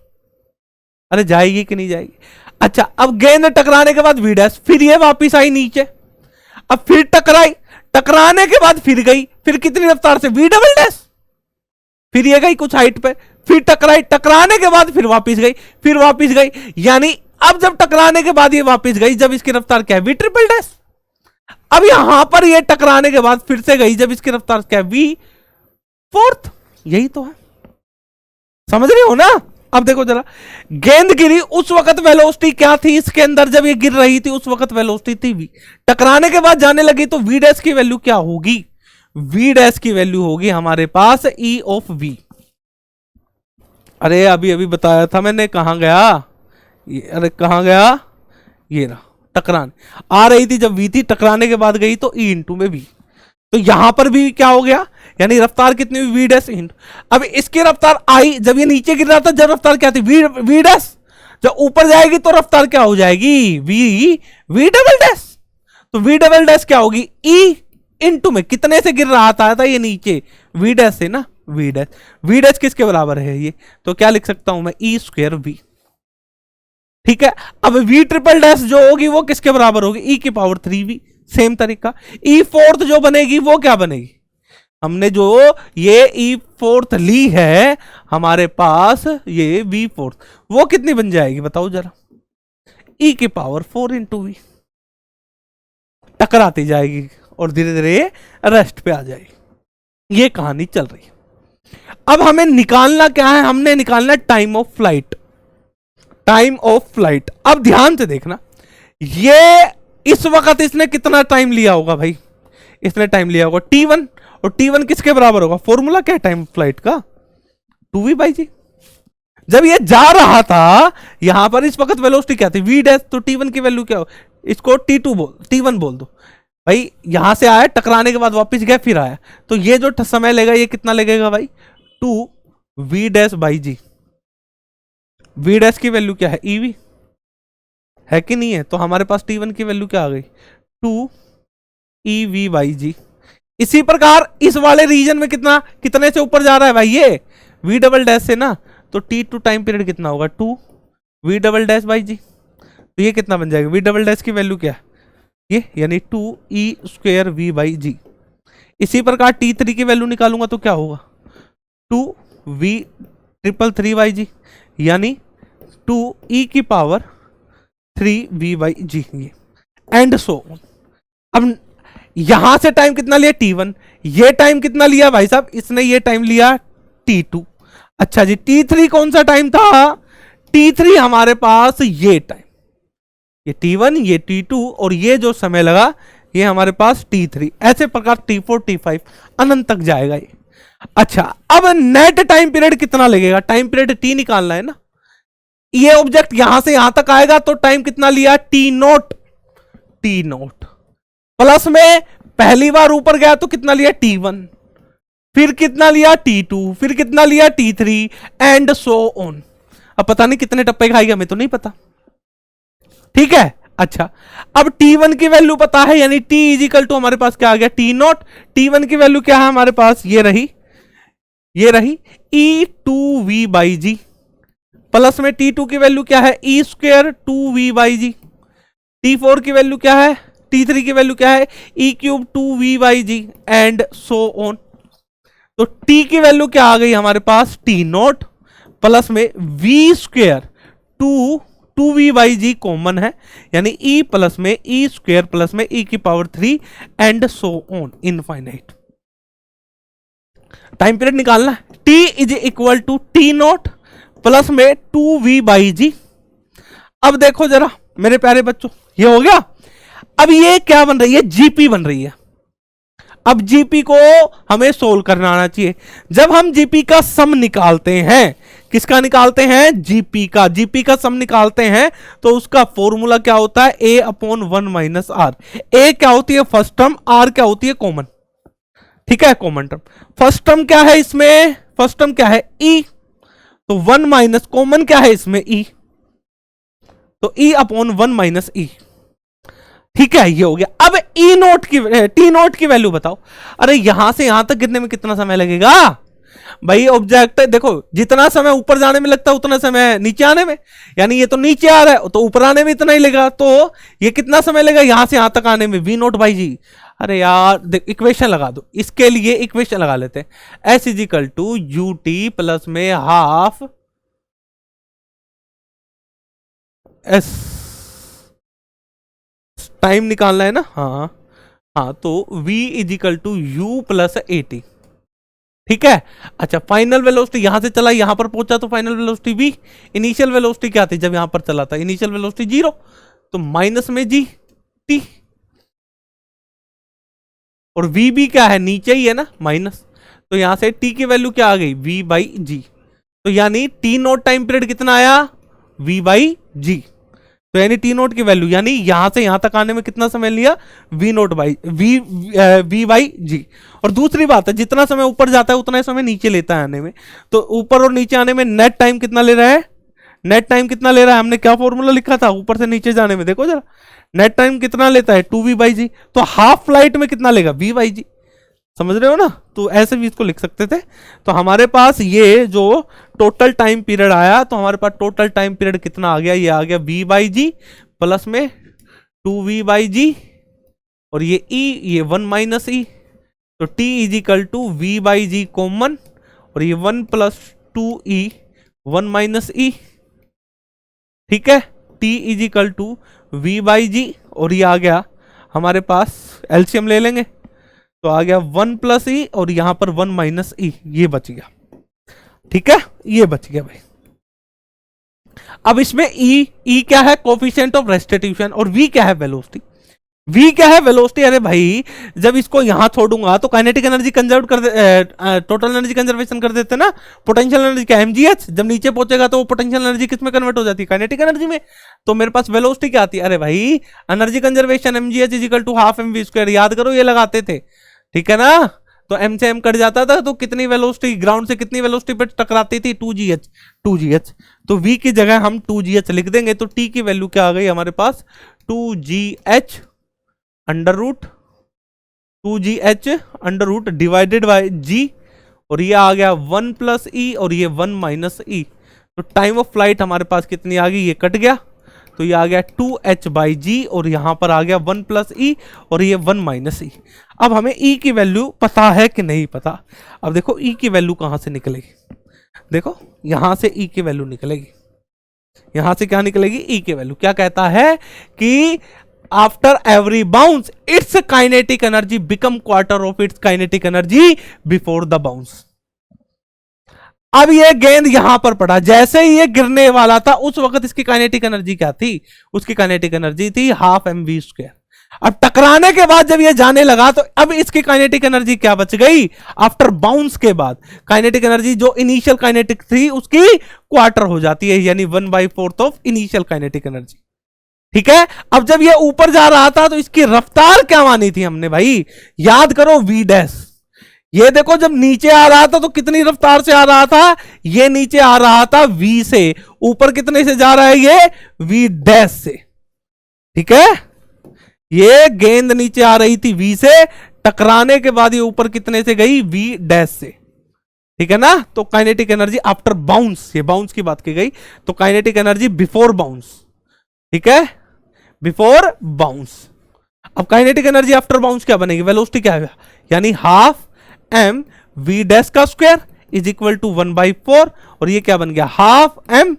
अरे जाएगी कि नहीं जाएगी? अच्छा, अब गेंद टकराने के बाद वी डैश, फिर ये वापिस आई नीचे, अब फिर टकराई, टकराने के बाद फिर गई, फिर कितनी रफ्तार से? V double dash. फिर ये गई कुछ हाइट पे, फिर टकराई, टकराने के बाद फिर वापिस गई, फिर वापिस गई, यानी अब जब टकराने के बाद ये वापिस गई, जब इसकी रफ्तार क्या है? V triple dash. अब यहां पर ये टकराने के बाद फिर से गई, जब इसकी रफ्तार क्या है? V fourth. यही तो है, समझ रहे हो ना? अब देखो जरा, गेंद गिरी, उस वक्त वेलोसिटी क्या थी इसके अंदर? जब ये गिर रही थी उस वक्त वेलोसिटी थी वी। टकराने के बाद जाने लगी तो वी डैश की वैल्यू क्या होगी? वी डैश की वैल्यू होगी हमारे पास ई ऑफ वी। अरे अभी अभी बताया था मैंने, कहां गया ये? अरे कहां गया ये? रहा, टकराने आ रही थी जब वी थी, टकराने के बाद गई तो ई इंटू में वी। तो यहां पर भी क्या हो गया? यानी रफ्तार कितनी हुई? V dash into. अब इसकी रफ्तार आई, जब ये नीचे गिर रहा था जब रफ्तार क्या थी? V dash. जब ऊपर जाएगी तो रफ्तार क्या हो जाएगी? V double dash. तो वी डबल डैश क्या होगी? ई इंटू में, कितने से गिर रहा था ये नीचे? वी डैश से ना, वी डैश। वी डैश किसके बराबर है ये? तो क्या लिख सकता हूं मैं? ई स्क्वायर वी, ठीक है। अब वी ट्रिपल डैश जो होगी वो किसके बराबर होगी? ई की पावर 3v। सेम तरीका, ई फोर्थ जो बनेगी वो क्या बनेगी? हमने जो ये ई फोर्थ ली है हमारे पास, ये वी फोर्थ, वो कितनी बन जाएगी बताओ जरा? ई की पावर 4 इंटू वी। टकराती जाएगी और धीरे धीरे रेस्ट पे आ जाएगी। ये कहानी चल रही है। अब हमें निकालना क्या है? हमने निकालना time of flight, time of flight. अब ध्यान से देखना, ये इस वक्त इसने कितना टाइम लिया होगा भाई? इसने टाइम लिया होगा t1, और t1 किसके बराबर होगा? फॉर्मूला क्या है टाइम फ्लाइट का? 2v/g। जब ये जा रहा था यहां पर, इस वक्त वेलोसिटी क्या थी? v dash. तो t1 की वैल्यू क्या हो? इसको t1 बोल दो भाई। यहां से आया, टकराने के बाद वापस गया, फिर आया, तो ये जो समय लेगा ये कितना लगेगा भाई? 2v/g। v डैश की वैल्यू क्या है? ev है कि नहीं है? तो हमारे पास t1 की वैल्यू क्या आ गई? 2ev/g। इसी प्रकार इस वाले रीजन में कितना, कितने से ऊपर जा रहा है भाई ये? v डबल डैश से ना, तो t2 टाइम पीरियड कितना होगा? 2v/g। तो ये कितना बन जाएगा? v डबल डैश की वैल्यू क्या है? ये, यानी 2e²v/g। इसी प्रकार t3 की वैल्यू निकालूंगा तो क्या होगा? 2v333/g, यानी 2e की power 3v/g, and so on. अब यहां से टाइम कितना लिया t1, ये टाइम कितना लिया भाई साहब, इसने ये टाइम लिया t2। अच्छा जी, t3 कौन सा टाइम था, t3 हमारे पास ये टाइम, ये t1 ये t2 और ये जो समय लगा ये हमारे पास t3, ऐसे प्रकार t4 t5 अनंत तक जाएगा ये। अच्छा, अब नेट टाइम पीरियड कितना लगेगा, टाइम पीरियड t निकालना है ना, ये ऑब्जेक्ट यहां से यहां तक आएगा तो टाइम कितना लिया t0, प्लस में पहली बार ऊपर गया तो कितना लिया t1, फिर कितना लिया t2, फिर कितना लिया t3 एंड सो ऑन। अब पता नहीं कितने टप्पे खाएगा, हमें तो नहीं पता, ठीक है। अच्छा, अब t1 की वैल्यू पता है, यानी t इजिकल टू हमारे पास क्या आ गया t0, t1 की वैल्यू क्या है हमारे पास, ये रही e2v/g, प्लस में t2 की वैल्यू क्या है e स्क्वायर 2v/g, t4 की वैल्यू क्या है, t3 की वैल्यू क्या है e cube 2v/g and so on. तो t की वैल्यू क्या आ गई हमारे पास t0, प्लस में v स्क्वायर 2v/g कॉमन है, यानी e प्लस में e स्क्वायर प्लस में e की पावर 3 and so on infinite. Time period निकालना है, t is equal to t0 plus में 2v/g। अब देखो जरा मेरे प्यारे बच्चों, ये हो गया। अब ये क्या बन रही है, जीपी बन रही है। अब जीपी को हमें सोल्व करना आना चाहिए। जब हम जीपी का सम निकालते हैं, किसका निकालते हैं, जीपी का सम निकालते हैं, तो उसका फॉर्मूला क्या होता है, a अपॉन 1 माइनस आर। ए क्या होती है फर्स्ट टर्म, आर क्या होती है कॉमन, ठीक है, कॉमन टर्म। फर्स्ट टर्म क्या है इसमें, फर्स्ट टर्म क्या है e, तो 1 माइनस कॉमन क्या है इसमें e, तो e अपॉन 1 माइनस e, ठीक है, ये हो गया। अब e नोट की टी नोट की वैल्यू बताओ। अरे यहां से यहां तक गिरने में कितना समय लगेगा भाई, ऑब्जेक्ट देखो जितना समय ऊपर जाने में लगता है उतना समय नीचे आने में, यानी ये तो नीचे आ रहा है तो ऊपर आने में इतना ही लगेगा, तो ये कितना समय लगेगा यहां से यहां तक आने में, v0/g। अरे यार इक्वेशन लगा दो, इसके लिए इक्वेशन लगा लेते हैं, s is equal to u t plus में हाफ s, टाइम निकालना है ना, हाँ तो v is equal to u plus a t, ठीक है। अच्छा, फाइनल वेलोसिटी यहां से चला यहां पर पहुंचा तो final velocity v, initial velocity क्या थी जब यहां पर चला था, इनिशियल वेलोसिटी 0, तो माइनस में g t, और v भी क्या है नीचे ही है ना माइनस, तो यहां से t की वैल्यू क्या आ गई v/g, तो यानी t0 टाइम पीरियड कितना आया v/g, तो यानी t0 की वैल्यू, यानी यहां से यहां तक आने में कितना समय लिया v/g। और दूसरी बात है, जितना समय ऊपर जाता है उतना ही समय नीचे लेता है आने में, तो ऊपर और नीचे आने में नेट टाइम कितना ले रहा है, नेट टाइम कितना ले रहा है, हमने क्या फॉर्मूला लिखा था ऊपर से नीचे जाने में, देखो जरा नेट टाइम कितना लेता है 2v/g, तो हाफ फ्लाइट में कितना लेगा v/g, समझ रहे हो ना, तो ऐसे भी इसको लिख सकते थे। तो हमारे पास ये जो टोटल टाइम पीरियड आया, तो हमारे पास टोटल टाइम पीरियड कितना आ गया, ये आ गया v/g प्लस में 2v/g, और ये e, ये 1 माइनस e, तो t is equal to v/g common, और ये 1 प्लस 2e 1 माइनस e, ठीक है, t is equal to v/g, और ये आ गया हमारे पास, एलसीएम ले लेंगे तो आ गया 1 प्लस ई और यहां पर 1 माइनस ई, ये बच गया, ठीक है, ये बच गया भाई। अब इसमें ई क्या है, कोफिशिएंट ऑफ रेस्टिट्यूशन, और वी क्या है वेलोसिटी, वी क्या है वेलोसिटी। अरे भाई जब इसको यहां छोड़ूंगा तो काइनेटिक एनर्जी कंजर्व कर टोटल एनर्जी कंजर्वेशन कर देते ना, पोटेंशियल एनर्जी क्या mgh, जब नीचे पहुंचेगा तो वो पोटेंशियल एनर्जी किस में कन्वर्ट हो जाती है, काइनेटिक एनर्जी में। तो मेरे पास वेलोसिटी क्या आती है, अरे भाई energy conservation mgh is equal to half mv², याद करो ये लगाते थे, ठीक है ना, तो m से m कट जाता था तो कितनी वेलोसिटी ग्राउंड से कितनी वेलोसिटी पे टकराती थी 2gh, तो v की जगह हम 2gh लिख देंगे, तो t की वैल्यू क्या आ गई हमारे पास 2gh under root 2gh under root divided by g, और ये आ गया 1 प्लस ई और ये 1 माइनस ई, तो टाइम ऑफ फ्लाइट हमारे पास कितनी आ गई, ये कट गया, तो ये आ गया 2h/g, और यहां पर आ गया 1 प्लस ई और ये 1 माइनस ई। अब हमें e की वैल्यू पता है कि नहीं पता, अब देखो e की वैल्यू कहां से निकलेगी, देखो यहां से e की वैल्यू निकलेगी, यहां से क्या निकलेगी, ई की वैल्यू। क्या कहता है कि after every bounce it's kinetic energy become quarter of its kinetic energy before the bounce. अब ये गेंद यहां पर पड़ा, जैसे ही ये गिरने वाला था उस वक्त इसकी काइनेटिक एनर्जी क्या थी, उसकी काइनेटिक एनर्जी थी हाफ एम वी स्क्वायर। अब टकराने के बाद जब ये जाने लगा तो अब इसकी काइनेटिक एनर्जी क्या बच गई, आफ्टर बाउंस के बाद काइनेटिक एनर्जी जो इनिशियल काइनेटिक थी उसकी क्वार्टर हो जाती है, यानी 1/4 ऑफ इनिशियल काइनेटिक एनर्जी। ठीक है, अब जब ये ऊपर जा रहा था तो इसकी रफ्तार क्या मानी थी हमने भाई, याद करो वी डैश। ये देखो जब नीचे आ रहा था तो कितनी रफ्तार से आ रहा था, ये नीचे आ रहा था v से, ऊपर कितने से जा रहा है ये v डैश से। ठीक है, ये गेंद नीचे आ रही थी v से, टकराने के बाद ये ऊपर कितने से गई v डैश से। ठीक है ना, तो काइनेटिक एनर्जी आफ्टर बाउंस, ये बाउंस की बात की गई, तो काइनेटिक एनर्जी बिफोर बाउंस। ठीक है, बिफोर बाउंस। अब काइनेटिक एनर्जी आफ्टर बाउंस क्या बनेगी, वेलोसिटी क्या है, यानी हाफ एम वी डैश का स्क्वायर इज इक्वल टू 1/4, और ये क्या बन गया हाफ एम,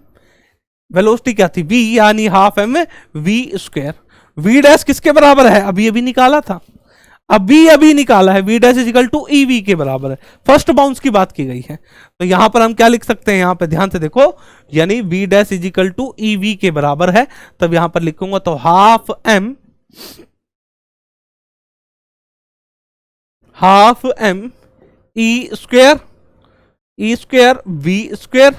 वेलोसिटी क्या थी v, यानी half M we square. V dash किसके बराबर है, अभी अभी निकाला था, अभी निकाला है, v dash is equal to E V के बराबर है, फर्स्ट बाउंस की बात की गई है। तो यहां पर हम क्या लिख सकते हैं, यहां पे ध्यान से देखो, यानी V dash is equal to E V के बराबर है, तब यहां पर लिखूंगा तो half M E square V square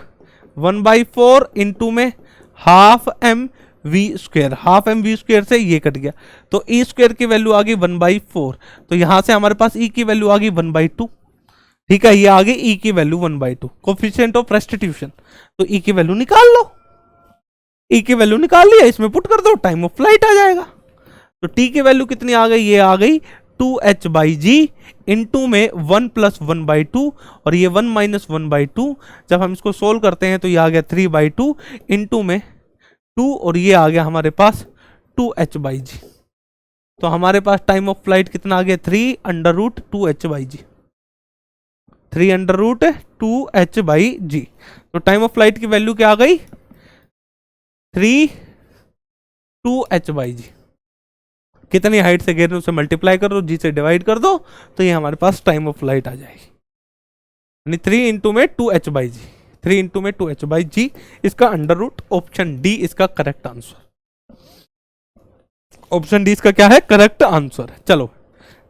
1/4 into में half M we square, half M we square से ये कट गया तो ई स्क्वायर की वैल्यू आ गई 1/4, तो यहां से हमारे पास ई की वैल्यू आ गई 1/2। ठीक है, ये आ गई ई की वैल्यू 1/2, कोफिशिएंट ऑफ रेस्टिट्यूशन, तो ई की वैल्यू निकाल लो, ई की वैल्यू निकाल लिया, इसमें पुट कर दो, टाइम ऑफ फ्लाइट आ जाएगा। तो टी की वैल्यू कितनी आ गई, ये आ गई 2h/g इंटू में 1 + 1/2, और ये 1 - 1/2, जब हम इसको सोल्व करते हैं तो ये आ गया 3/2 इंटू में 2, और ये आ गया हमारे पास 2h/g। तो हमारे पास टाइम ऑफ फ्लाइट कितना आ गया, 3√2h/g, 3√2h/g। तो टाइम ऑफ फ्लाइट की वैल्यू क्या आ गई, 3/2h/g। कितनी हाइट से गिर उसे मल्टीप्लाई कर दो, जी से डिवाइड कर दो, तो ये हमारे पास टाइम ऑफ फ्लाइट आ जाएगी, यानी 3 इंटू में 2h/g, 3 इंटू में 2h/g, इसका अंडर रूट, ऑप्शन डी इसका करेक्ट आंसर, ऑप्शन डी इसका क्या है, करेक्ट आंसर। चलो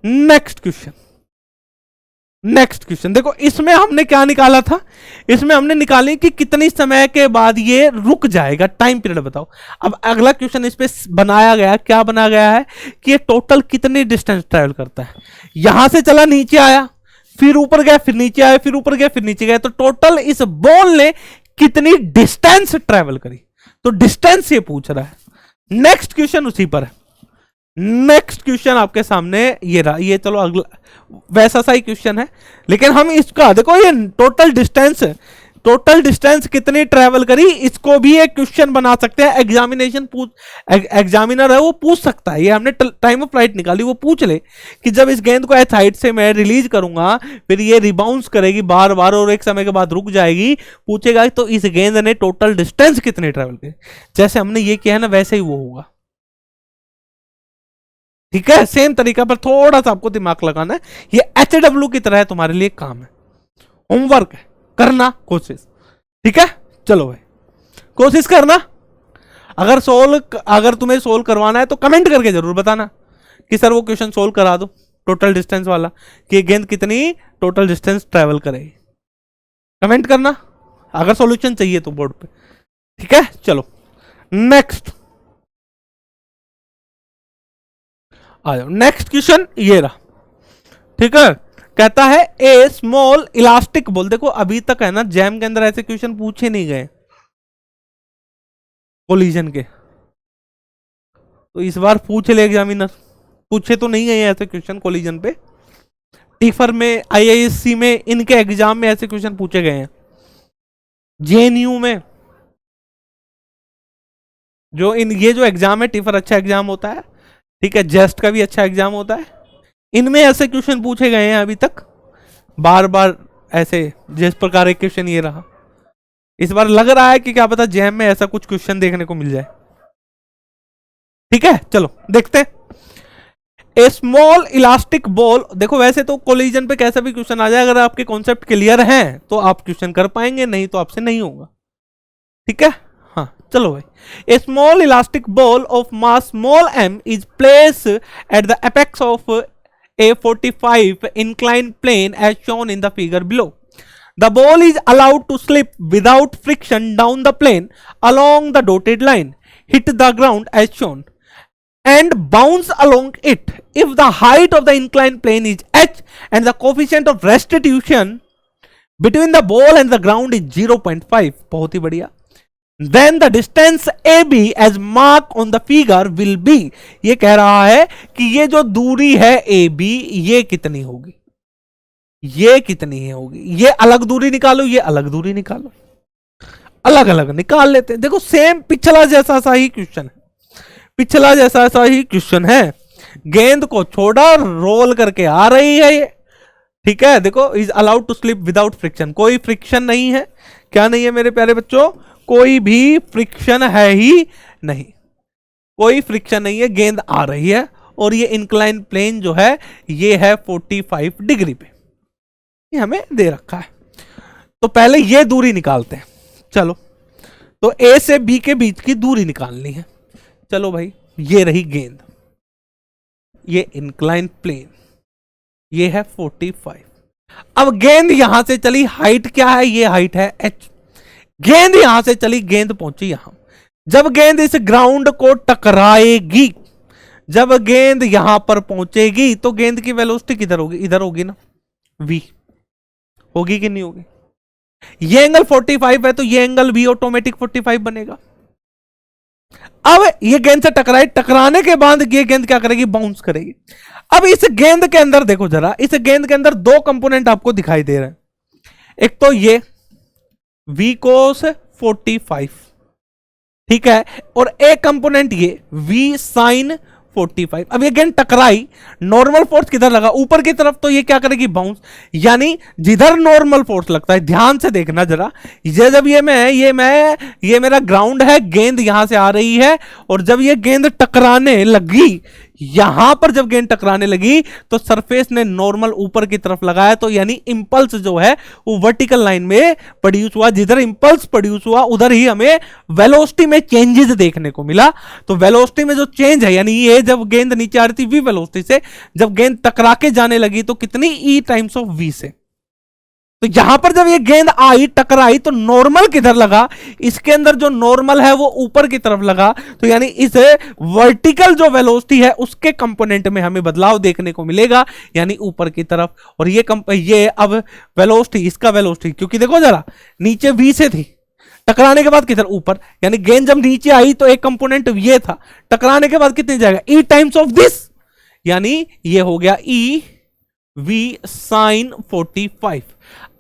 नेक्स्ट क्वेश्चन, नेक्स्ट क्वेश्चन देखो, इसमें हमने क्या निकाला था, इसमें हमने निकाली कि कितनी समय के बाद ये रुक जाएगा, टाइम पीरियड बताओ। अब अगला क्वेश्चन इस पे बनाया गया, क्या बनाया गया है कि ये टोटल कितनी डिस्टेंस ट्रेवल करता है, यहां से चला नीचे आया, फिर ऊपर गया, फिर नीचे आया, फिर ऊपर गया, फिर नीचे गया, तो टोटल इस बॉल ने कितनी डिस्टेंस ट्रेवल करी, तो डिस्टेंस ये पूछ रहा है। नेक्स्ट क्वेश्चन उसी पर है, नेक्स्ट क्वेश्चन आपके सामने ये रहा, ये चलो अगला वैसा सा ही क्वेश्चन है, लेकिन हम इसका देखो, ये टोटल डिस्टेंस कितनी ट्रेवल करी, इसको भी एक क्वेश्चन बना सकते हैं, एग्जामिनर है वो पूछ सकता है। ये हमने टाइम ऑफ फ्लाइट निकाली, वो पूछ ले कि जब इस गेंद को एच हाइट से मैं रिलीज करूंगा, फिर ये रिबाउंस करेगी बार बार और एक समय के बाद रुक जाएगी, पूछेगा तो इस गेंद ने टोटल डिस्टेंस कितनी ट्रेवल करी, जैसे हमने ये किया है ना वैसे ही वो होगा। ठीक है, सेम तरीका पर थोड़ा सा आपको दिमाग लगाना है, ये HW की तरह है, तुम्हारे लिए काम है, होमवर्क है, करना कोशिश। ठीक है, चलो भाई कोशिश करना, अगर तुम्हें सोल्व करवाना है तो कमेंट करके जरूर बताना कि सर वो क्वेश्चन सोल्व करा दो टोटल डिस्टेंस वाला, कि गेंद कितनी टोटल डिस्टेंस ट्रेवल करेगी, कमेंट करना अगर सॉल्यूशन चाहिए तो बोर्ड पे। ठीक है, चलो नेक्स्ट आ जाओ, नेक्स्ट क्वेश्चन ये रहा। ठीक है, कहता है ए स्मॉल इलास्टिक बॉल, देखो अभी तक है ना जैम के अंदर ऐसे क्वेश्चन पूछे नहीं गए कोलिजन के, तो इस बार पूछ ले एग्जामिनर, पूछे तो नहीं गए ऐसे क्वेश्चन कोलिजन पे, टीफर में IISc में इनके एग्जाम में ऐसे क्वेश्चन पूछे गए हैं, JNU में जो ये जो एग्जाम है टीफर अच्छा एग्जाम होता है, ठीक है, जेस्ट का भी अच्छा एग्जाम होता है, इनमें ऐसे क्वेश्चन पूछे गए हैं अभी तक बार बार ऐसे, जिस प्रकार एक क्वेश्चन ये रहा, इस बार लग रहा है कि क्या पता जैम में ऐसा कुछ क्वेश्चन देखने को मिल जाए। ठीक है, चलो देखते हैं। ए स्मॉल इलास्टिक बॉल, देखो वैसे तो कोलिजन पे कैसा भी क्वेश्चन आ जाए, अगर आपके कॉन्सेप्ट क्लियर हैं तो आप क्वेश्चन कर पाएंगे, नहीं तो आपसे नहीं होगा। ठीक है, हाँ चलो भाई। A small elastic ball of mass small m is place at the apex of a 45 inclined plane as shown in the figure below. The ball is allowed to slip without friction down the plane along the dotted line, hit the ground as shown, and bounce along it if the height of the inclined plane is h and the coefficient of restitution between the ball and the ground is 0.5. बहुत ही बढ़िया। Then the distance AB as marked on the figure will be, ये कह रहा है कि ये जो दूरी है AB ये कितनी होगी, ये कितनी होगी, ये अलग दूरी निकालो, ये अलग दूरी निकालो, अलग अलग निकाल लेते हैं। देखो सेम पिछला जैसा सा ही क्वेश्चन है, पिछला जैसा सा ही क्वेश्चन है। गेंद को छोड़ा, रोल करके आ रही है ये। ठीक है, देखो is allowed to slip without friction, कोई फ्रिक्शन नहीं है। क्या नहीं है मेरे प्यारे बच्चों? कोई भी फ्रिक्शन है ही नहीं, कोई फ्रिक्शन नहीं है, गेंद आ रही है और ये इंक्लाइन प्लेन जो है ये है 45 डिग्री पे, ये हमें दे रखा है। तो पहले ये दूरी निकालते हैं। चलो, तो ए से बी के बीच की दूरी निकालनी है। चलो भाई, ये रही गेंद, ये इंक्लाइन प्लेन, ये है 45। अब गेंद यहां से चली, हाइट क्या है? ये हाइट है h। गेंद यहां से चली, गेंद पहुंची यहां। जब गेंद इस ग्राउंड को टकराएगी, जब गेंद यहां पर पहुंचेगी तो गेंद की वेलोसिटी किधर होगी? इधर होगी ना, v होगी कि नहीं होगी? ये एंगल 45 है तो ये एंगल भी ऑटोमेटिक 45 बनेगा। अब ये गेंद से टकराए, टकराने के बाद ये गेंद क्या करेगी? बाउंस करेगी। अब इस गेंद के अंदर देखो जरा, इस गेंद के अंदर दो कंपोनेंट आपको दिखाई दे रहे हैं। एक तो ये v cos 45, ठीक है, और एक कंपोनेंट ये v sin 45। अब ये गेंद टकराई, नॉर्मल फोर्स किधर लगा? ऊपर की तरफ, तो ये क्या करेगी? बाउंस। यानी जिधर नॉर्मल फोर्स लगता है, ध्यान से देखना जरा, ये जब ये मेरा ग्राउंड है, गेंद यहां से आ रही है, और जब ये गेंद टकराने लगी, यहां पर जब गेंद टकराने लगी तो सरफेस ने नॉर्मल ऊपर की तरफ लगाया, तो यानी इंपल्स जो है वो वर्टिकल लाइन में प्रोड्यूस हुआ। जिधर इंपल्स प्रोड्यूस हुआ उधर ही हमें वेलोसिटी में चेंजेस देखने को मिला। तो वेलोसिटी में जो चेंज है, यानी ये जब गेंद नीचे आ रही थी v वेलोसिटी से, जब गेंद टकरा के जाने लगी तो कितनी? e टाइम्स ऑफ v से। तो यहां पर जब ये गेंद आई, टकराई, तो नॉर्मल किधर लगा? इसके अंदर जो नॉर्मल है वो ऊपर की तरफ लगा। तो यानी इस वर्टिकल जो वेलोसिटी है उसके कंपोनेंट में हमें बदलाव देखने को मिलेगा, यानी ऊपर की तरफ। और ये अब वेलोसिटी, इसका वेलोसिटी, क्योंकि देखो जरा, नीचे v से थी, टकराने के बाद किधर? ऊपर। यानी गेंद जब नीचे आई तो एक कंपोनेंट ये था, टकराने के बाद कितने जाएगा? e टाइम्स ऑफ दिस, यानी ये हो गया e v sin 45।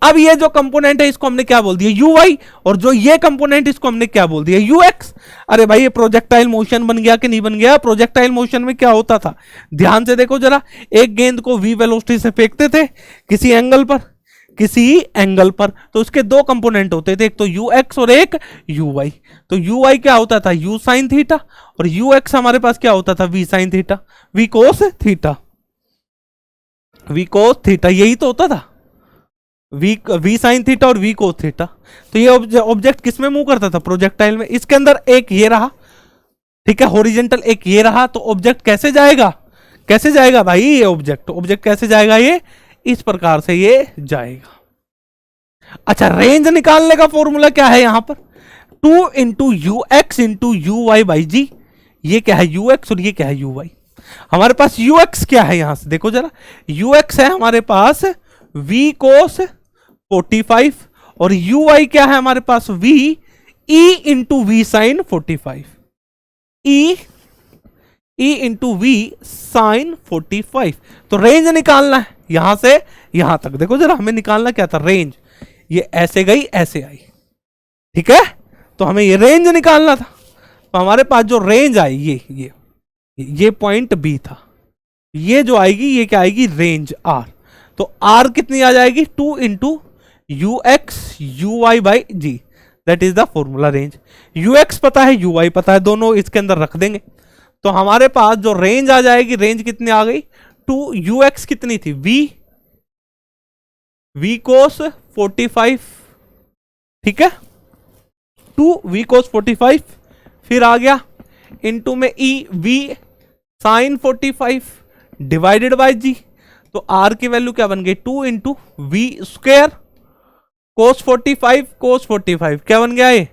अब ये जो कंपोनेंट है इसको हमने क्या बोल दिया? uy, और जो ये कंपोनेंट इसको हमने क्या बोल दिया? ux। अरे भाई, ये प्रोजेक्टाइल मोशन बन गया कि नहीं बन गया? प्रोजेक्टाइल मोशन में क्या होता था? ध्यान से देखो जरा, एक गेंद को v वेलोसिटी से फेंकते थे किसी एंगल पर, तो उसके दो कंपोनेंट होते थे, एक तो ux और एक uy। तो uy क्या होता था? u sin थीटा, और ux हमारे पास क्या होता था? v sin theta, v cos theta, v cos theta, यही तो होता था, v sin थीटा और v cos थीटा। तो ये ऑब्जेक्ट किस में मूव करता था? प्रोजेक्टाइल में। इसके अंदर एक ये रहा, ठीक है, हॉरिजॉन्टल, एक ये रहा, तो ऑब्जेक्ट कैसे जाएगा भाई? ये ऑब्जेक्ट कैसे जाएगा? ये इस प्रकार से ये जाएगा। अच्छा, रेंज निकालने का फॉर्मूला क्या है यहां पर? 2 into you X into U Y by G. ये क्या है? यू एक्स, और ये क्या है? U Y. हमारे पास यू एक्स क्या है? यहां से देखो जरा, यू एक्स है हमारे पास v cos 45, और uy क्या है हमारे पास? v e into v sine 45, e into v sine 45। तो रेंज निकालना है यहां से यहां तक। देखो जरा, हमें निकालना क्या था? रेंज। ये ऐसे गई, ऐसे आई, ठीक है, तो हमें ये रेंज निकालना था। तो हमारे पास जो रेंज आई, ये पॉइंट बी था, ये जो आएगी ये क्या आएगी? Range r। तो r कितनी आ जाएगी? 2 into you x u Y by g, that is the formula range. U x पता है, यूआई पता है, दोनों इसके अंदर रख देंगे तो हमारे पास जो रेंज आ जाएगी, रेंज कितनी आ गई, 2 यूएक्स कितनी थी, वी कोस 45, ठीक है, 2 वी कोस 45, फिर आ गया इनटू में E V sine 45 divided by G. तो आर की वैल्यू क्या बन गई, 2 इंटू वी स्क्वायर कोस 45 क्या बन गया ये,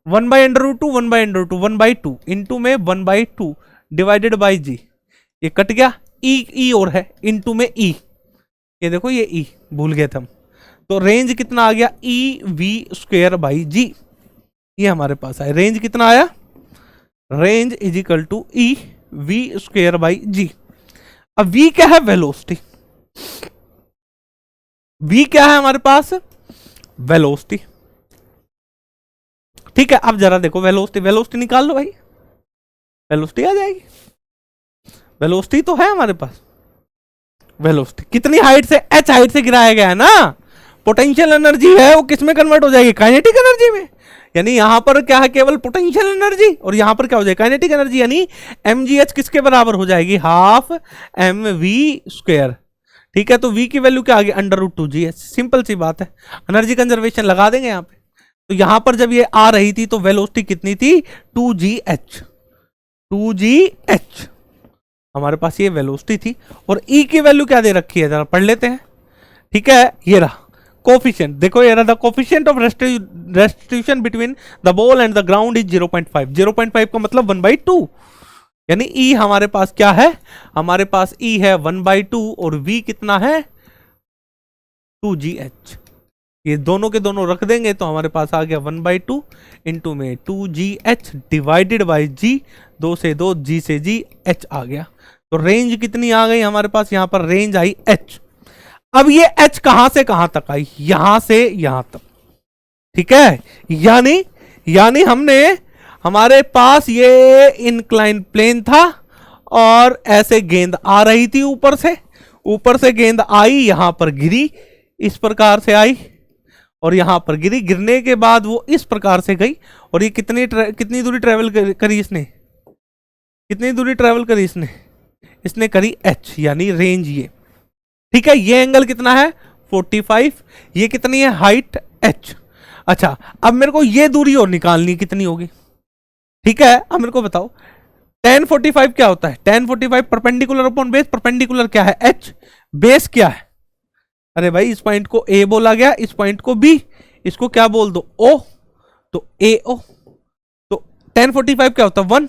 1/√2 1/√2 1/2 इंटू में 1/2 डिवाइडेड बाय जी। ये कट गया, ई और है इंटू में ई, ये देखो ये ई भूल गए थे हम। तो रेंज कितना आ गया, E V square by G, ये हमारे पास है। रेंज कितना आया, range is equal to E V square by G. अब वी क्या है, वेलोसिटी। वी क्या है हमारे पास, वेलोसिटी, ठीक है। अब जरा देखो वेलोसिटी निकाल लो भाई, वेलोसिटी आ जाएगी। वेलोसिटी तो है हमारे पास, वेलोसिटी कितनी हाइट से, एच हाइट से गिराया गया है ना। पोटेंशियल एनर्जी है वो किस में कन्वर्ट हो जाएगी, काइनेटिक एनर्जी में। यानी यहां पर क्या है, केवल पोटेंशियल एनर्जी, और यहां पर क्या हो जाएगी, काइनेटिक एनर्जी। यानी mgh किसके बराबर हो जाएगी, हाफ mv²। ठीक है, तो v की वैल्यू क्या आ गई, √2gh। सिंपल सी बात है, एनर्जी कंजर्वेशन लगा देंगे यहां पे। तो यहां पर जब ये आ रही थी तो वेलोसिटी कितनी थी, 2gh हमारे पास ये वेलोसिटी थी। और e की वैल्यू क्या दे रखी है, जरा पढ़ लेते हैं। ठीक है, ये रहा कोफिशिएंट, देखो ये रहा, the coefficient of restitution between the ball and the ground is 0.5। 0.5 का मतलब 1/2, यानी e हमारे पास क्या है, हमारे पास e है 1/2 और v कितना है 2gh। ये दोनों के दोनों रख देंगे तो हमारे पास आ गया 1/2 इंटू में 2gh डिवाइडेड बाई g, 2 से 2 g से g, h आ गया। तो रेंज कितनी आ गई हमारे पास, यहां पर रेंज आई h। अब ये h कहां से कहां तक आई, यहां से यहां तक, ठीक है। यानी हमने, हमारे पास ये इंक्लाइन प्लेन था और ऐसे गेंद आ रही थी ऊपर से गेंद आई, यहां पर गिरी, इस प्रकार से आई और यहां पर गिरी। गिरने के बाद वो इस प्रकार से गई और ये कितनी दूरी ट्रेवल करी इसने, कितनी दूरी ट्रेवल करी इसने करी h, यानी रेंज ये। ठीक है, ये एंगल कितना है 45, ये कितनी है हाइट h। अच्छा, अब मेरे को ये दूरी और निकालनी, कितनी होगी। ठीक है, अब मेरे को बताओ tan 45 क्या होता है, tan 45 perpendicular upon base. Perpendicular क्या है h, बेस क्या है, अरे भाई इस पॉइंट को a बोला गया, इस पॉइंट को b, इसको क्या बोल दो o, तो AO। तो tan 45 क्या होता है 1,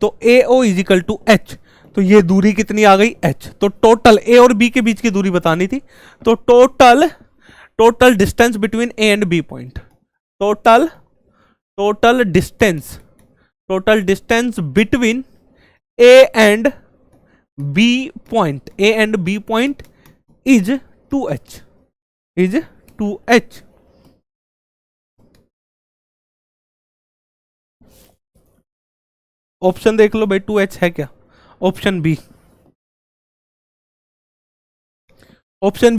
तो AO is equal to h। तो ये दूरी कितनी आ गई h। तो टोटल a और b के बीच की दूरी बतानी थी, तो total distance between a and b point, total distance between a and b point is 2h। Option देख लो भाई, 2h है क्या, ऑप्शन बी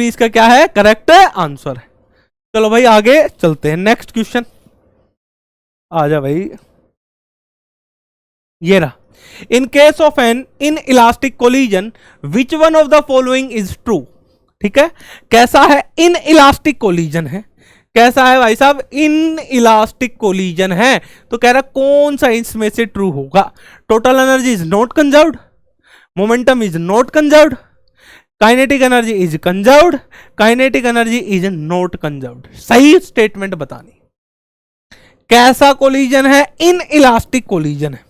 इसका क्या है, करेक्ट आंसर है। चलो भाई आगे चलते हैं, नेक्स्ट क्वेश्चन आ जा भाई। ये रहा, in case of an inelastic collision which one of the following is true. ठीक है, कैसा है, इन इलास्टिक कोलिजन है, कैसा है भाई साहब, इन इलास्टिक कोलिजन है। तो कह रहा कौन सा इसमें से ट्रू होगा, total energy is not conserved, momentum is not conserved, kinetic energy is conserved, kinetic energy is not conserved. सही स्टेटमेंट बतानी, कैसा कोलिजन है, इन इलास्टिक कोलिजन है,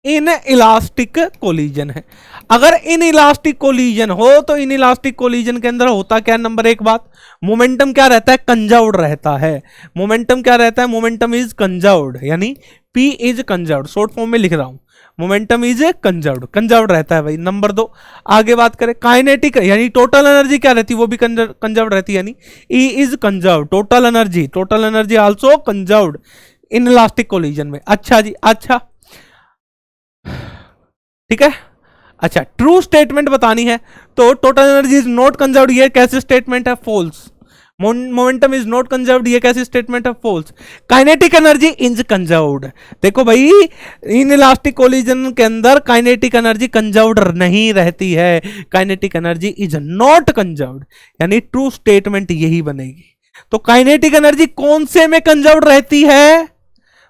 इन इलास्टिक कोलिजन है। अगर इन इलास्टिक कोलिजन हो तो इन इलास्टिक कोलिजन के अंदर होता क्या, नंबर एक बात, मोमेंटम क्या रहता है, कंजर्व्ड रहता है। मोमेंटम क्या रहता है, मोमेंटम इज कंजर्व्ड, यानी P is conserved, short form में लिख रहा हूं, मोमेंटम इज कंजर्व्ड रहता है भाई। नंबर दो, आगे बात करें काइनेटिक, यानी टोटल एनर्जी क्या रहती है, वो भी कंजर्व्ड रहती है, यानी E is conserved, total energy also conserved in elastic collision में। अच्छा जी, अच्छा ठीक है। अच्छा, ट्रू स्टेटमेंट बतानी है तो total energy is not conserved, ये कैसे स्टेटमेंट है, false. Momentum is not conserved, ये कैसी स्टेटमेंट है? False. Kinetic energy is conserved, देखो भाई इन इलास्टिक कोलिजन के अंदर काइनेटिक एनर्जी कंजर्व्ड नहीं रहती है, kinetic energy is not conserved, यानी ट्रू स्टेटमेंट यही बनेगी। तो काइनेटिक एनर्जी कौन से में कंजर्व्ड रहती है,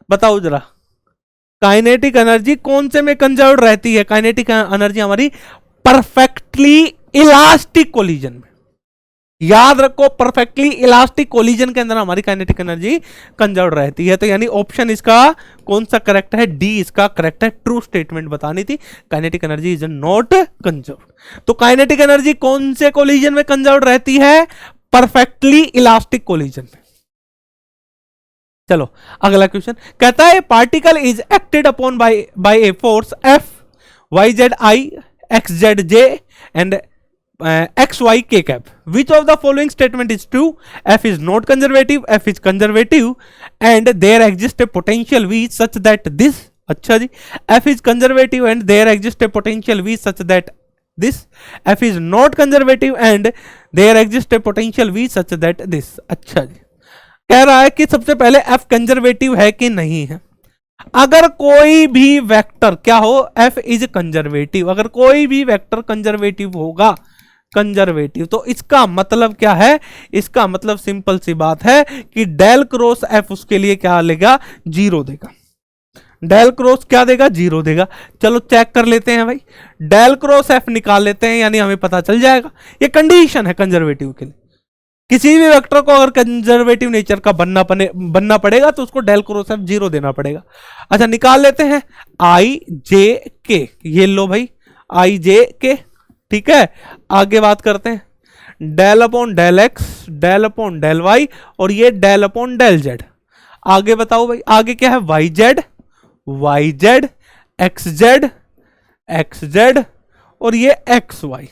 बताओ जरा, काइनेटिक एनर्जी कौन से में कंजर्व्ड रहती है? काइनेटिक एनर्जी हमारी परफेक्टली इलास्टिक कोलिजन में, याद रखो परफेक्टली इलास्टिक कोलिजन के अंदर हमारी काइनेटिक एनर्जी कंजर्व्ड रहती है। तो यानी ऑप्शन इसका कौन सा करेक्ट है? डी इसका करेक्ट है, ट्रू स्टेटमेंट बतानी थी, kinetic energy is not conserved. तो काइनेटिक एनर्जी कौन से कोलिजन में कंजर्व्ड रहती है? परफेक्टली इलास्टिक कोलिजन में। चलो अगला क्वेश्चन कहता है particle is acted upon by a force F y z i x z j and XY K cap. Which of the following statement is true? F is not conservative, F is conservative, and there exists a potential V such that this. अच्छा जी, F is conservative and there exists a potential V such that this. F is not conservative and there exists a potential V such that this. अच्छा जी, कह रहा है कि सबसे पहले F conservative है कि नहीं है। अगर कोई भी वेक्टर क्या हो, F इज कंजर्वेटिव, अगर कोई भी वेक्टर कंजर्वेटिव होगा, कंजर्वेटिव, तो इसका मतलब क्या है? इसका मतलब सिंपल सी बात है कि डेल क्रॉस एफ उसके लिए क्या लेगा? जीरो देगा। डेल क्रॉस क्या देगा? जीरो देगा। चलो चेक कर लेते हैं भाई, डेल क्रॉस एफ निकाल लेते हैं, यानी हमें पता चल जाएगा। ये कंडीशन है कंजर्वेटिव के लिए, किसी भी वेक्टर को अगर कंजर्वेटिव नेचर का बनना पड़ेगा तो उसको डेल क्रॉस एफ जीरो देना पड़ेगा। अच्छा निकाल लेते हैं, आई जे के, ये लो भाई आई जे के, ठीक है। आगे बात करते हैं, del upon del x, del upon del y, और ये डेल अपॉन डेल जेड। आगे बताओ भाई, आगे क्या है? Y z, y z, x z, x z, और ये एक्स वाई,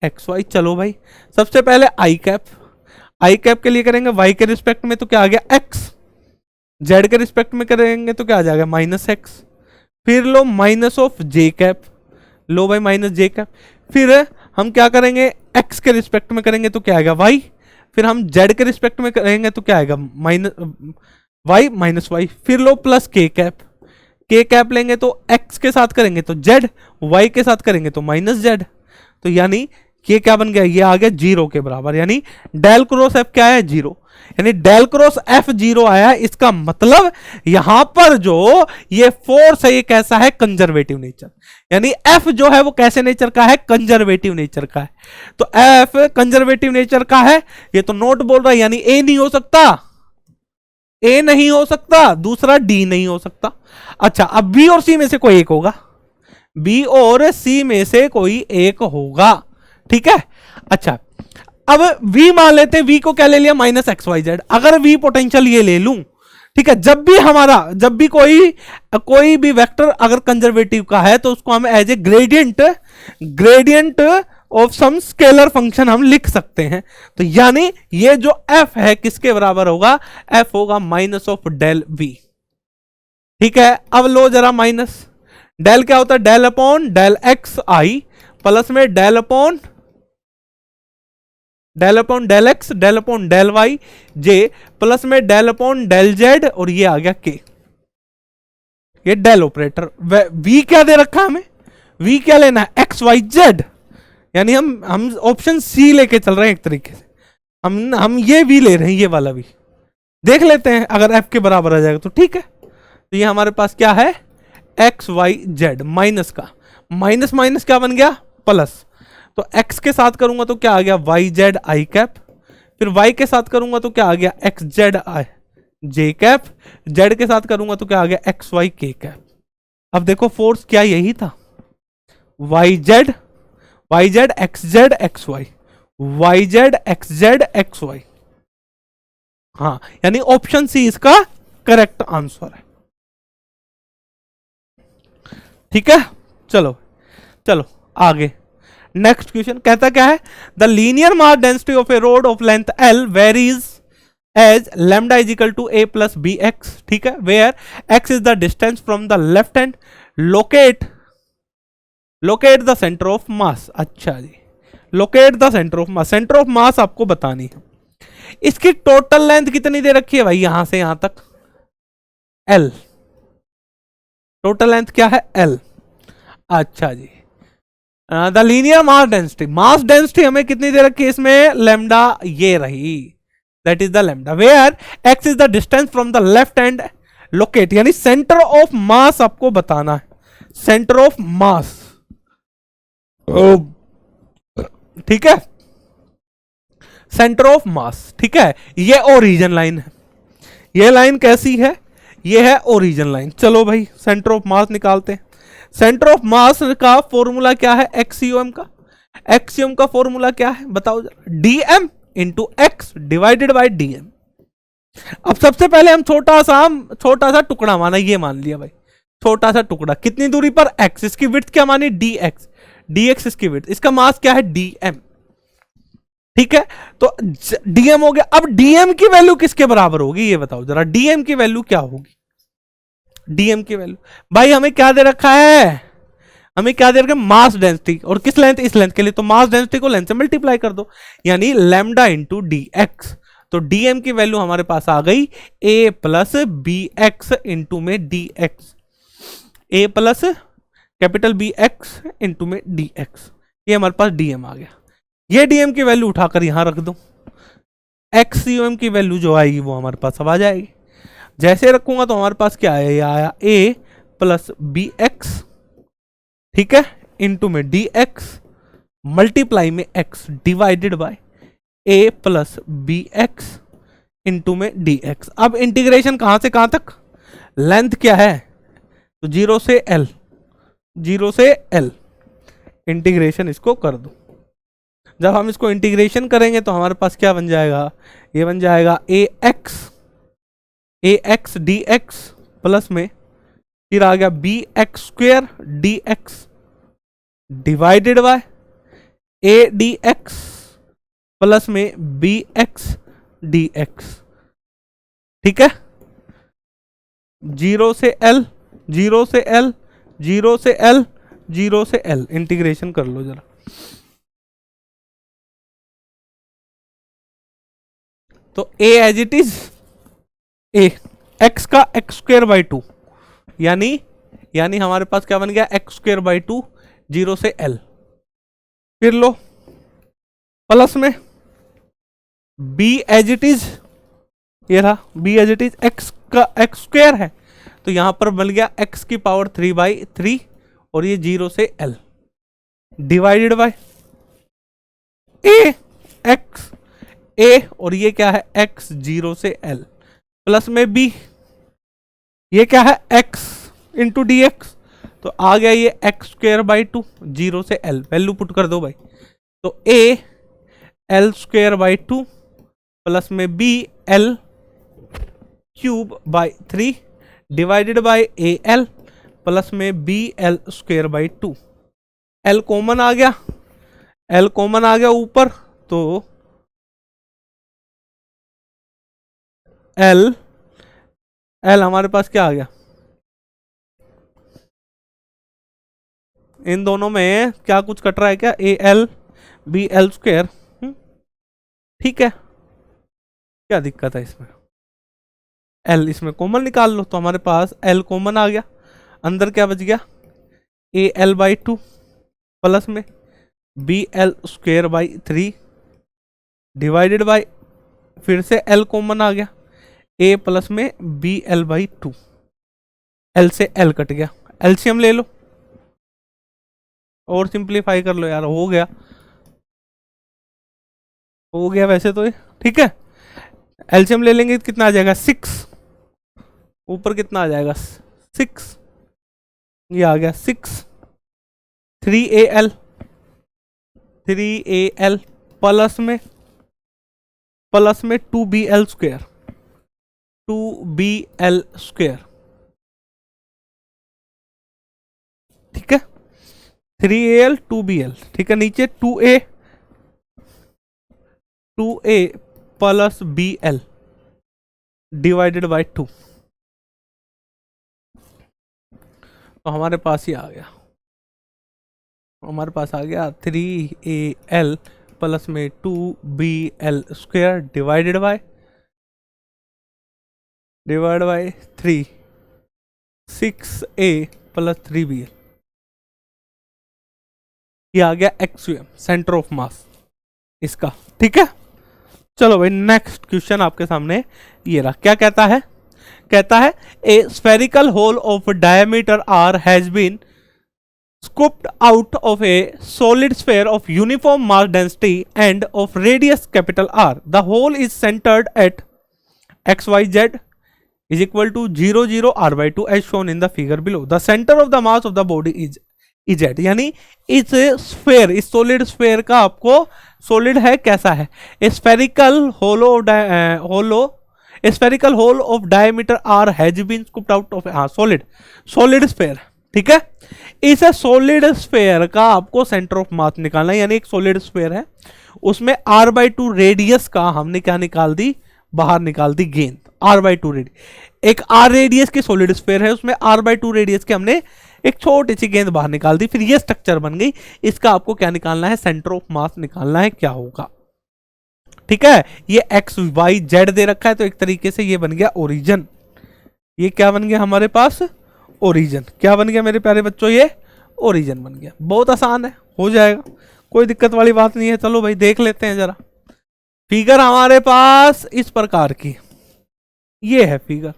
एक्स वाई। चलो भाई सबसे पहले आई कैप, आई कैप के लिए करेंगे वाई के रिस्पेक्ट में तो क्या आ गया? एक्स। जेड के रिस्पेक्ट में करेंगे तो क्या आ जाएगा? Minus x. फिर लो माइनस ऑफ जे कैप, लो भाई माइनस जे कैप। फिर हम क्या करेंगे? एक्स के रिस्पेक्ट में करेंगे तो क्या आएगा? वाई। फिर हम जेड के रिस्पेक्ट में करेंगे तो क्या आएगा? Minus Y minus Y. फिर लो plus K cap, K cap लेंगे तो एक्स के साथ करेंगे तो जेड, वाई के साथ करेंगे तो माइनस जेड। तो यानी ये क्या बन गया? ये आ गया जीरो के बराबर, यानी डेल क्रॉस एफ क्या है? जीरो। यानी डेल क्रॉस एफ जीरो आया, इसका मतलब यहां पर जो ये फोर्स है ये कैसा है? Conservative nature. यानी एफ जो है वो कैसे नेचर का है? कंजर्वेटिव नेचर का है। तो एफ कंजर्वेटिव नेचर का है, ये तो नोट बोल रहा है, यानी ए नहीं हो सकता, ए नहीं हो सकता, दूसरा डी नहीं हो सकता। अच्छा अब बी और सी में से कोई एक होगा, बी और सी में से कोई एक होगा, ठीक है। अच्छा अब v मान लेते हैं, v को क्या ले लिया? Minus x y z. अगर v पोटेंशियल ये ले लूं, ठीक है, जब भी कोई भी वेक्टर अगर कंजर्वेटिव का है तो उसको हम as a gradient of some scalar function हम लिख सकते हैं। तो यानी ये जो f है किसके बराबर होगा? f होगा माइनस ऑफ डेल v, ठीक है। अब लो जरा माइनस, डेल क्या होता है? Del upon del X I, plus में del upon del x, del upon del Y J, plus में डेल अपॉन डेल जेड, और ये आ गया के, ये डेल ऑपरेटर। वी क्या दे रखा है हमें? वी क्या लेना है? X y z. यानी हम ऑप्शन सी लेके चल रहे हैं, एक तरीके से हम ये वी ले रहे हैं, ये वाला वी। देख लेते हैं अगर एफ के बराबर आ जाएगा तो ठीक है। तो ये हमारे पास क्या है? एक्स वाई जेड, माइनस का माइनस माइनस क्या बन गया? प्लस। तो x के साथ करूंगा तो क्या आ गया? Y z i cap. फिर y के साथ करूंगा तो क्या आ गया? X z i j cap. z के साथ करूंगा तो क्या आ गया? X y k cap. अब देखो फोर्स क्या यही था? Y z x z x y, y z x z x y. हाँ, यानी ऑप्शन सी इसका करेक्ट आंसर है, ठीक है। चलो आगे नेक्स्ट क्वेश्चन कहता क्या है? The linear mass density of a rod of length L varies as lambda is equal to A plus B X, ठीक है, where X is the distance from the left hand, locate the centre of mass. अच्छा जी, locate the centre of mass, centre of mass आपको बतानी है। इसकी total length कितनी दे रखी है भाई, यहां से यहां तक L, टोटल लेंथ क्या है L। अच्छा जी, द लीनियर मास डेंसिटी हमें कितनी दे रखी है इसमें, लेमडा ये रही, that is the lambda, where x is the distance from the left hand locate, यानी सेंटर ऑफ मास आपको बताना है, सेंटर ऑफ मास, ठीक है, सेंटर ऑफ मास, ठीक है। ये ओरिजिन लाइन है, ये लाइन कैसी है, ये है ओरिजिन लाइन। चलो भाई सेंटर ऑफ मास निकालते हैं। सेंटर ऑफ मास का फॉर्मूला क्या है, एक्सियोम का, एक्सियोम का फॉर्मूला क्या है बताओ जरा, dm into x divided by dm। अब सबसे पहले हम छोटा सा टुकड़ा माना, ये मान लिया भाई छोटा सा टुकड़ा, कितनी दूरी पर x, इसकी विड्थ क्या मानी dx, dx इसकी विड्थ, इसका मास क्या है dm, ठीक है। तो dm हो गया। अब dm की वैल्यू किसके बराबर होगी ये बताओ जरा, dm की वैल्यू क्या होगी, dm की वैल्यू भाई हमें क्या दे रखा है, हमें क्या दे रखा है, मास डेंसिटी, और किस लेंथ, इस लेंथ के लिए, तो मास डेंसिटी को लेंथ से मल्टीप्लाई कर दो, यानी लैम्डा इंटू डी एक्स। तो dm की वैल्यू हमारे पास आ गई a plus B x into में D X, A plus capital B x into में डी एक्स, ये हमारे पास dm आ गया। ये dm की वैल्यू उठाकर यहां रख दो, एक्सियोम की वैल्यू जो आएगी वो हमारे पास अब आ जाएगी। जैसे रखूंगा तो हमारे पास क्या आया, ये आया a प्लस बी एक्स, ठीक है, इंटू में डी एक्स मल्टीप्लाई में x divided by a plus B x into में डी एक्स। अब इंटीग्रेशन कहां से कहां तक, लेंथ क्या है, तो 0 से L, 0 से L इंटीग्रेशन इसको कर दो। जब हम इसको इंटीग्रेशन करेंगे तो हमारे पास क्या बन जाएगा, ये बन जाएगा a x d x plus में फिर आ गया b x square d x divided by a d x plus में बी एक्स डी एक्स, ठीक है। 0 से L, 0 से L, 0 से L, 0 से L इंटीग्रेशन कर लो जरा। तो a as it is a, x का एक्स स्क्वेयर बाई 2, यानी हमारे पास क्या बन गया, एक्स स्क्वेयर बाई 2, 0 से L, फिर लो प्लस में b एज इट इज, ये रहा b as it is, x का एक्स स्क्वेयर है तो यहां पर बन गया x की पावर 3/3 और ये 0 से L डिवाइडेड बाय a और ये क्या है x 0 से L प्लस में b, ये क्या है x इंटू डी एक्स, तो आ गया ये एक्स स्क्वेयर बाई 2, 0 से L वैल्यू पुट कर दो भाई, तो a L square by 2 plus में b L cube by 3 divided by A L plus में B L square by 2, L common आ गया, L कॉमन आ गया ऊपर, तो L हमारे पास क्या आ गया, इन दोनों में क्या कुछ कट रहा है क्या, a l b l square, ठीक है, क्या दिक्कत है इसमें, L इसमें कॉमन निकाल लो, तो हमारे पास L कॉमन आ गया, अंदर क्या बच गया, ए एल बाई 2 प्लस में b l square by 3 divided by, फिर से L कॉमन आ गया, a प्लस में बी एल बाई 2, L से L कट गया, एलसीएम ले लो और सिंप्लीफाई कर लो यार, हो गया वैसे तो ये, ठीक है। एलसीएम ले लेंगे कितना आ जाएगा 6, ऊपर कितना आ जाएगा 6, ये आ गया 6, 3al प्लस में 2bl स्क्वेयर, 2bl स्क्वेयर, ठीक है, 3al 2bl, ठीक है, नीचे 2a plus bl divided by 2, तो हमारे पास ही आ गया, 3al प्लस में 2BL² divide by 3 6A plus 3BL। ये आ गया एक्सयूएम, सेंटर ऑफ मास इसका। ठीक है, चलो भाई नेक्स्ट क्वेश्चन आपके सामने ये रहा। क्या कहता है? कहता है a spherical hole of diameter r has been scooped out of a solid sphere of uniform mass density and of radius capital R. The hole is centered at xyz is equal to 0 0 r by 2 as shown in the figure below. The center of the mass of the body is z। यानी इस sphere, इस solid sphere का आपको solid है कैसा है? Spherical spherical hole of diameter r has been scooped out of solid sphere. ठीक है, इस सॉलिड स्फेयर का आपको सेंटर ऑफ मास निकालना है। यानी एक सॉलिड स्फेयर है, उसमें r/2 रेडियस का हमने क्या निकाल दी? बाहर निकाल दी गेंद, r/2 रेडियस। एक r रेडियस की सॉलिड स्फेयर है, उसमें r/2 रेडियस के हमने एक छोटी सी गेंद बाहर निकाल दी, फिर ये स्ट्रक्चर बन गई। इसका आपको क्या निकालना है? सेंटर ऑफ मास निकालना है। क्या होगा? ठीक है, ये एक्स वाई जेड दे रखा है, तो एक तरीके से ये बन गया ओरिजिन। ये क्या बन गया हमारे पास? ओरिजिन। क्या बन गया मेरे प्यारे बच्चों? ये ओरिजिन बन गया। बहुत आसान है, हो जाएगा, कोई दिक्कत वाली बात नहीं है। चलो भाई देख लेते हैं जरा। फिगर हमारे पास इस प्रकार की, ये है फिगर।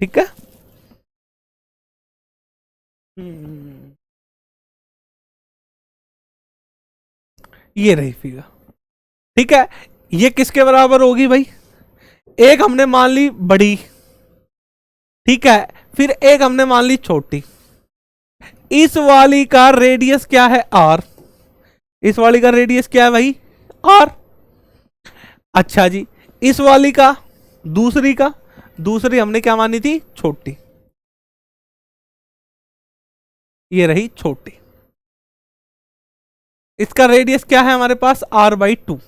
ठीक है, ये रही फिगर। ठीक है, ये किसके बराबर होगी भाई? एक हमने मान ली बड़ी, ठीक है, फिर एक हमने मान ली छोटी। इस वाली का रेडियस क्या है? r। इस वाली का रेडियस क्या है भाई? r। अच्छा जी, इस वाली का, दूसरी हमने क्या मानी थी? छोटी। ये रही छोटी। इसका रेडियस क्या है हमारे पास? r/2।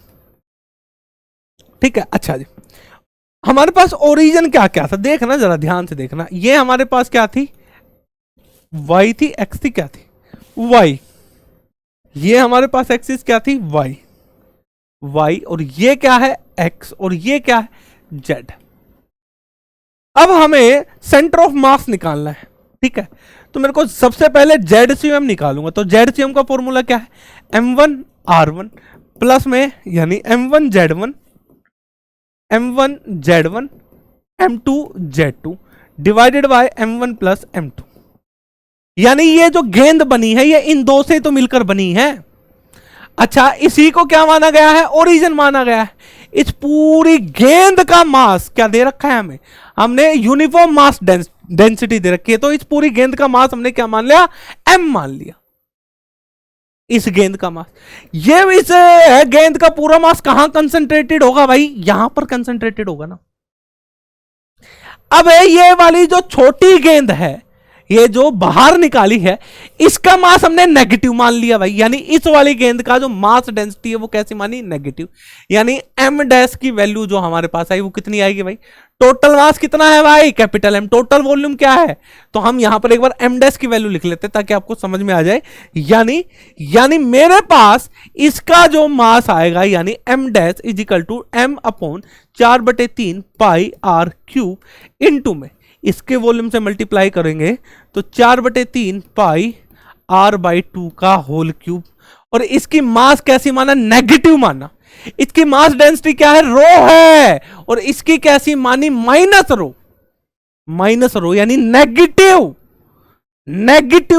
ठीक है, अच्छा जी, हमारे पास ओरिजिन क्या क्या था? देखना जरा ध्यान से देखना। ये हमारे पास क्या थी? y थी, x थी, क्या थी? y। ये हमारे पास एक्सिस क्या थी? y। और ये क्या है? x। और ये क्या है? z। अब हमें सेंटर ऑफ मास निकालना है। ठीक है, तो मेरे को सबसे पहले ZCM निकालूंगा। तो ZCM का फॉर्मूला क्या है? m1r1 प्लस में यानी m1z1 m2z2 divided by m1 plus m2। यानी ये जो गेंद बनी है ये इन दो से तो मिलकर बनी है। अच्छा, इसी को क्या माना गया है? ओरिजिन माना गया है। इस पूरी गेंद का मास क्या दे रखा है हमें? हमने यूनिफॉर्म मास डेंसिटी दे रखी है, तो इस पूरी गेंद का मास हमने क्या मान लिया? m मान लिया। इस गेंद का मास, ये इस गेंद का पूरा मास कहां कंसंट्रेटेड होगा भाई? यहां पर कंसंट्रेटेड होगा ना। अब ये वाली जो छोटी गेंद है, ये जो बाहर निकाली है, इसका मास हमने नेगेटिव मान लिया भाई। यानी इस वाली गेंद का जो मास डेंसिटी है वो कैसी मानी? नेगेटिव। यानी m डैश की वैल्यू जो हमारे पास आई वो कितनी आएगी भाई? टोटल मास कितना है भाई? Capital M। टोटल वॉल्यूम क्या है? तो हम यहां पर एक बार m डैश की वैल्यू लिख लेते हैं ताकि आपको समझ में आ जाए। यानी मेरे पास इसका जो मास आएगा यानी m dash is equal to m/4/3 pi r cube into में इसके वॉल्यूम से मल्टीप्लाई करेंगे तो 4/3 पाई r/2 का होल क्यूब। और इसकी मास कैसी माना? नेगेटिव माना। इसकी मास डेंसिटी क्या है? रो है। और इसकी कैसी मानी? माइनस रो यानी नेगेटिव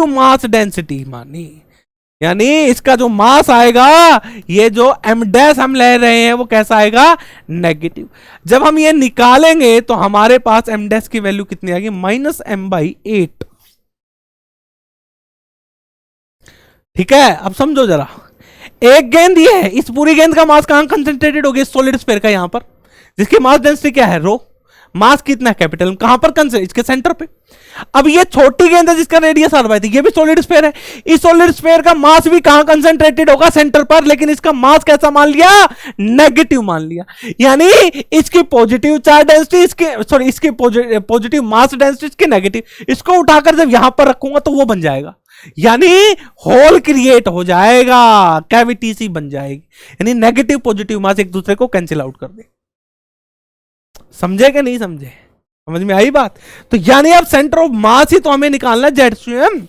मास डेंसिटी मानी। यानी इसका जो मास आएगा, ये जो m डैश हम ले रहे हैं वो कैसा आएगा? नेगेटिव। जब हम ये निकालेंगे तो हमारे पास m डैश की वैल्यू कितनी आएगी? -m/8। ठीक है, अब समझो जरा। एक गेंद ये है, इस पूरी गेंद का मास कहां कंसंट्रेटेड हो गया? सॉलिड स्फीयर का यहां पर, जिसकी मास डेंसिटी क्या है? रो। मास कितना है? कैपिटल। कहां पर? इसके सेंटर पे। अब ये छोटी गेंद है जिसका रेडियस r/2 थी, ये भी सॉलिड स्फीयर है। इस सॉलिड स्फीयर का मास भी कहां कंसंट्रेटेड होगा? सेंटर पर। लेकिन इसका मास कैसा मान लिया? नेगेटिव मान लिया। यानी इसकी पॉजिटिव चार्ज डेंसिटी, इसकी पॉजिटिव मास डेंसिटी, इसकी नेगेटिव, इसको उठाकर जब यहां पर रखूंगा तो वो बन जाएगा। यानी होल क्रिएट हो जाएगा, कैविटी सी बन जाएगी, यानी नेगेटिव पॉजिटिव मास एक दूसरे को कैंसिल आउट कर दे। समझे कि नहीं समझे? समझ में आई बात? तो यानी अब सेंटर ऑफ मास ही तो हमें निकालना जेड स्वयं।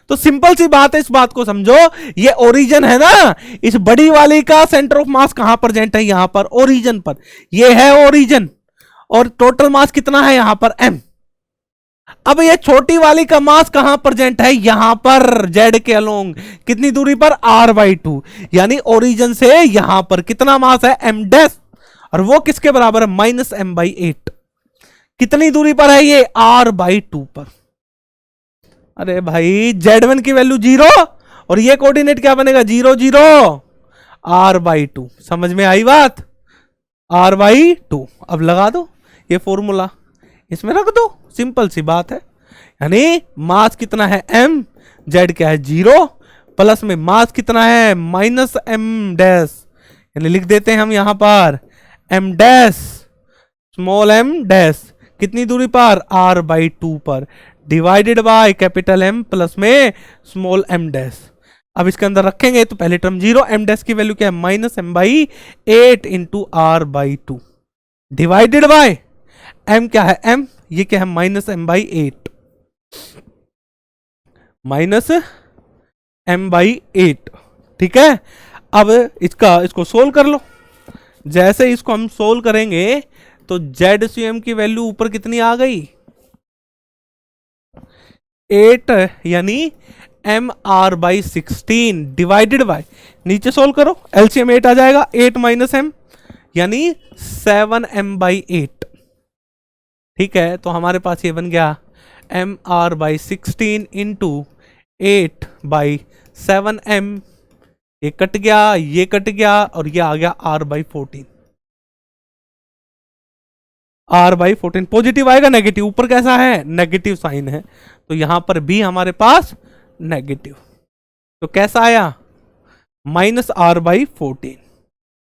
तो सिंपल सी बात है, इस बात को समझो, ये ओरिजिन है ना, इस बड़ी वाली का सेंटर ऑफ मास कहां प्रेजेंट है? यहां पर ओरिजिन पर, ये है ओरिजिन, और टोटल मास कितना है यहां पर? m। अब ये छोटी वाली का मास कहां प्रेजेंट है? यहां पर जेड के अलोंग, कितनी दूरी पर? r/2, यानी ओरिजिन से यहां पर कितना मास है? m डैश, और वो किसके बराबर है? -m/8। कितनी दूरी पर है ये? r/2 पर। अरे भाई Z1 की वैल्यू 0, और ये कोऑर्डिनेट क्या बनेगा? 0 0 r/2। समझ में आई बात? r/2। अब लगा दो ये फॉर्मूला, इसमें रख दो, सिंपल सी बात है। यानी मास कितना है? m, z क्या है? 0, प्लस में मास कितना है? -m डैश, यानी लिख देते हैं हम यहां पर m dash, small m dash, कितनी दूरी पर? r/2 पर, divided by capital M plus में स्मॉल m डैश। अब इसके अंदर रखेंगे तो पहले टर्म 0, m डैश की वैल्यू क्या है? -m/8 into r/2, divided by m क्या है? m, ये क्या है? -m/8, -m/8। ठीक है, अब इसको सोल्व कर लो। जैसे इसको हम सोल्व करेंगे तो ZCM की वैल्यू ऊपर कितनी आ गई? 8, यानी mr/16 डिवाइडेड बाय, नीचे सोल्व करो, एलसीएम 8 आ जाएगा, 8 - m, यानी 7m/8। ठीक है, तो हमारे पास ये बन गया mr/16 इंटू 8/7m। ये कट गया, ये कट गया, और ये आ गया r/14। r/14 पॉजिटिव आएगा, नेगेटिव? ऊपर कैसा है? नेगेटिव साइन है, तो यहां पर भी हमारे पास नेगेटिव। तो कैसा आया? -r/14।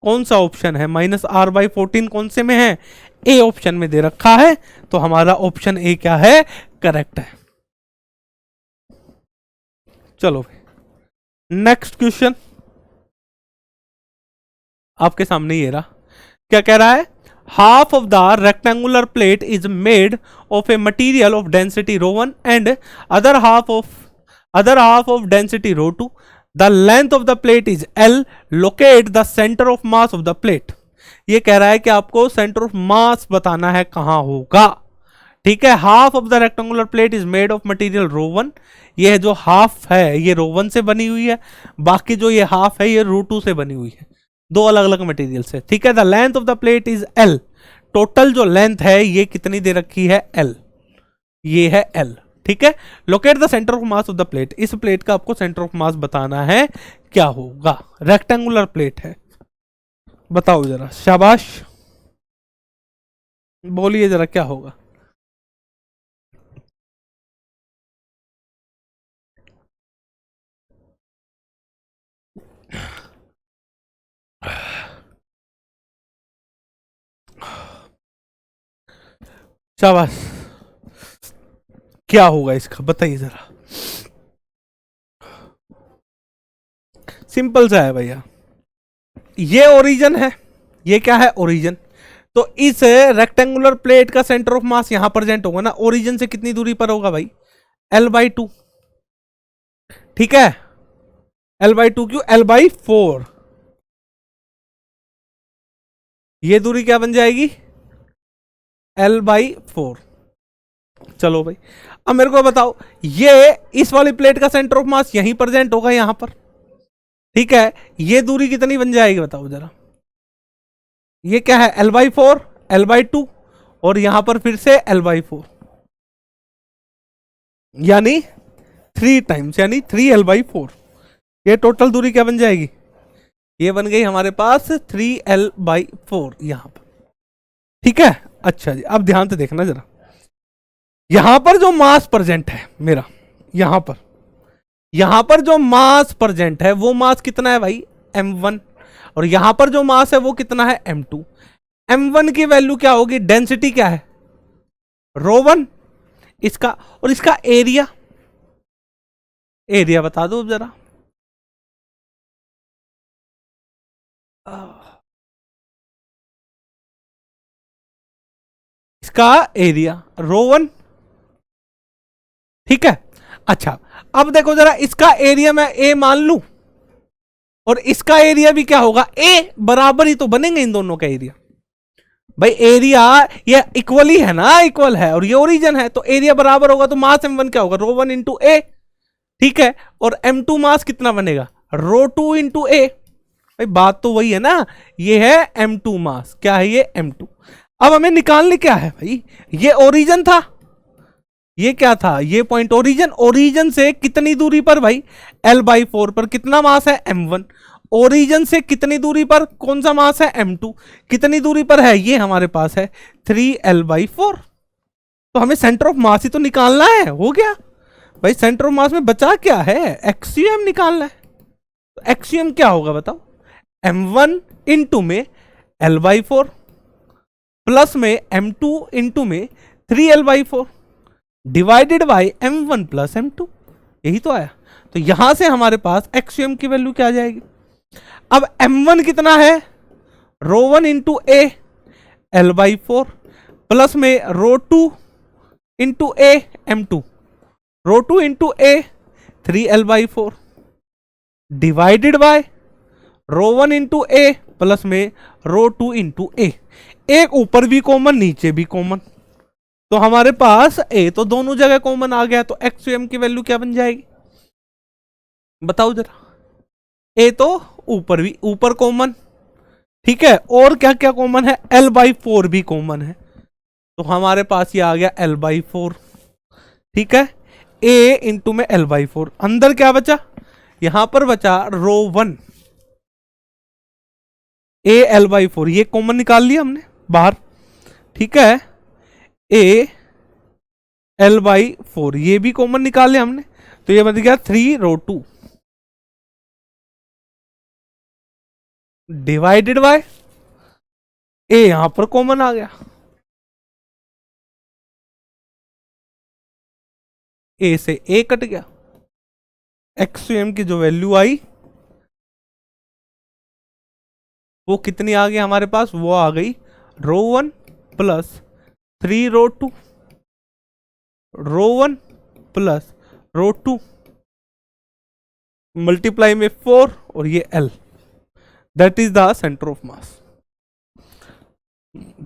कौन सा ऑप्शन है? -r/14 कौन से में है? ए ऑप्शन में दे रखा है, तो हमारा ऑप्शन ए क्या है? करेक्ट है। चलो नेक्स्ट क्वेश्चन आपके सामने ये रहा। क्या कह रहा है? half of the rectangular plate is made of a material of density ρ1 and other half of density ρ2. The length of the plate is L. Locate the center of mass of the plate. ये कह रहा है कि आपको centre of मास बताना है कहां होगा। ठीक है, half of the rectangular plate is made of material ρ1। ये जो हाफ है ये ρ1 से बनी हुई है, बाकी जो ये हाफ है ये ρ2 से बनी हुई है, दो अलग अलग मटेरियल से। ठीक है, the length of the plate is L। Total जो लेंथ है ये कितनी दे रखी है? L, ये है L। ठीक है, locate the centre of mass of the plate. इस प्लेट का आपको सेंटर ऑफ मास बताना है, क्या होगा? रेक्टेंगुलर प्लेट है, बताओ जरा, शाबाश, बोलिए जरा क्या होगा? शाबाश, क्या होगा इसका? बताइए जरा। सिंपल सा है भैया, ये ओरिजिन है, ये क्या है? ओरिजिन। तो इस रेक्टेंगुलर प्लेट का सेंटर ऑफ मास यहां प्रेजेंट होगा ना, ओरिजिन से कितनी दूरी पर होगा भाई? L/2। ठीक है, L/2 क्यों? L/4। ये दूरी क्या बन जाएगी? L/4। चलो भाई, अब मेरे को बताओ, ये इस वाली प्लेट का सेंटर ऑफ मास यहीं प्रेजेंट होगा, यहां पर। ठीक है, ये दूरी कितनी बन जाएगी बताओ जरा? ये क्या है? L/4, L/2, और यहां पर फिर से L/4, यानी 3 टाइम्स, यानी 3L/4। ये टोटल दूरी क्या बन जाएगी? ये बन गई हमारे पास 3L/4 यहां पर। ठीक है, अच्छा जी, अब ध्यान से देखना जरा, यहां पर जो मास प्रेजेंट है मेरा, यहां पर जो मास प्रेजेंट है वो मास कितना है भाई? m1। और यहां पर जो मास है वो कितना है? m2। m1 की वैल्यू क्या होगी? डेंसिटी क्या है? ρ1 इसका, और इसका एरिया, एरिया बता दो जरा। इसका एरिया रो 1, ठीक है। अच्छा अब देखो जरा, इसका एरिया मैं ए मान लूं और इसका एरिया भी क्या होगा, ए, बराबर ही तो बनेंगे इन दोनों का एरिया। भाई एरिया ये इक्वल ही है ना, इक्वल है और ये ओरिजिन है, तो एरिया बराबर होगा, तो मास m1 क्या होगा, रो 1 इंटू ए, ठीक है। और m2 मास कितना बनेगा, रो 2 इंटू ए। भाई बात तो वही है ना, ये है m2 मास, क्या है ये m2। अब हमें निकालने क्या है भाई, ये ओरिजिन था, ये क्या था, ये पॉइंट ओरिजिन, ओरिजिन से कितनी दूरी पर भाई, l/4 पर कितना मास है m1, ओरिजिन से कितनी दूरी पर कौन सा मास है m2, कितनी दूरी पर है, ये हमारे पास है 3l/4। तो हमें सेंटर ऑफ मास ही तो निकालना है, हो गया भाई। सेंटर ऑफ मास में बचा क्या है, एक्सियम निकालना है। तो एक्सियम क्या होगा बताओ, m1 इंटू में l/4 प्लस में m2 इंटू में 3l/4 divided by m1 plus m2, यही तो आया। तो यहां से हमारे पास एक्सियम की वैल्यू क्या आ जाएगी। अब m1 कितना है, रो 1 इंटू ए l/4 प्लस में rho 2 into a m2, rho 2 into a 3l/4 divided by rho 1 into a plus में रो 2 इंटू ए, एक ऊपर भी कॉमन नीचे भी कॉमन, तो हमारे पास ए तो दोनों जगह कॉमन आ गया। तो एक्सियम की वैल्यू क्या बन जाएगी बताओ जरा, ए तो ऊपर भी, ऊपर कॉमन, ठीक है, और क्या क्या कॉमन है, l/4 भी कॉमन है, तो हमारे पास ये आ गया l/4, ठीक है। ए इंटू में l/4, अंदर क्या बचा, यहां पर बचा रो 1 ए l/4, ये कॉमन निकाल लिया हमने बाहर, ठीक है। ए l/4 ये भी कॉमन निकाल लिया हमने, तो ये बन गया 3 रो 2 डिवाइडेड बाय ए, यहां पर कॉमन आ गया, ए से ए कट गया, एक्सएम की जो वैल्यू आई वो कितनी आ गई हमारे पास, वो आ गई रो 1 प्लस 3 रो 2 रो 1 प्लस रो 2 मल्टीप्लाई में 4 और ये L, that is the centre of मास।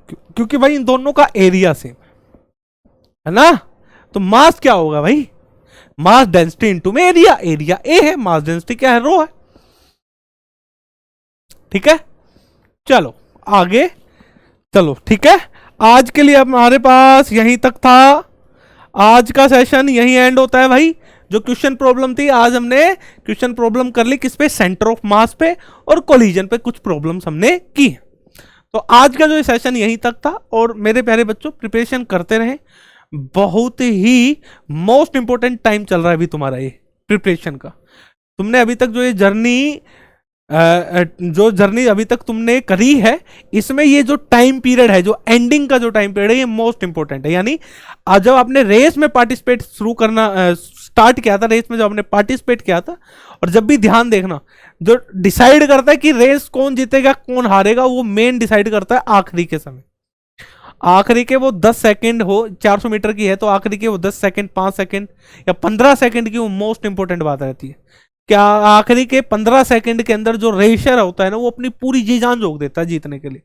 क्योंकि भाई इन दोनों का एरिया सेम है ना, तो मास क्या होगा भाई, मास डेंसिटी इनटू में एरिया, एरिया ए है, मास डेंसिटी क्या है, रो है, ठीक है। चलो आगे चलो, ठीक है। आज के लिए हमारे पास यहीं तक था, आज का सेशन यहीं एंड होता है भाई। जो क्वेश्चन प्रॉब्लम थी, आज हमने क्वेश्चन प्रॉब्लम कर ली किस पे, सेंटर ऑफ मास पे और कोलिजन पे कुछ प्रॉब्लम्स हमने की। तो आज का जो सेशन यहीं तक था, और मेरे प्यारे बच्चों प्रिपरेशन करते रहे, बहुत ही मोस्ट इंपॉर्टेंट टाइम चल रहा है अभी तुम्हारा ये प्रिपरेशन का। तुमने अभी तक जो ये जर्नी अभी तक तुमने करी है, इसमें ये जो टाइम पीरियड है, जो एंडिंग का जो टाइम पीरियड है, ये मोस्ट इंपॉर्टेंट है। यानी जब आपने रेस में पार्टिसिपेट शुरू करना स्टार्ट किया था, रेस में जब आपने पार्टिसिपेट किया था, और जब भी ध्यान देखना, जो डिसाइड करता है कि रेस कौन जीतेगा कौन हारेगा, वो मेन डिसाइड करता है आखिरी के समय। आखिरी के वो 10 सेकंड हो, 400 मीटर की है तो आखिरी के वो 10 सेकंड, 5 सेकंड या 15 सेकंड की वो मोस्ट इंपॉर्टेंट बात रहती है। क्या आखिरी के 15 सेकंड के अंदर जो रेसर होता है ना, वो अपनी पूरी जी जान झोंक देता है जीतने के लिए।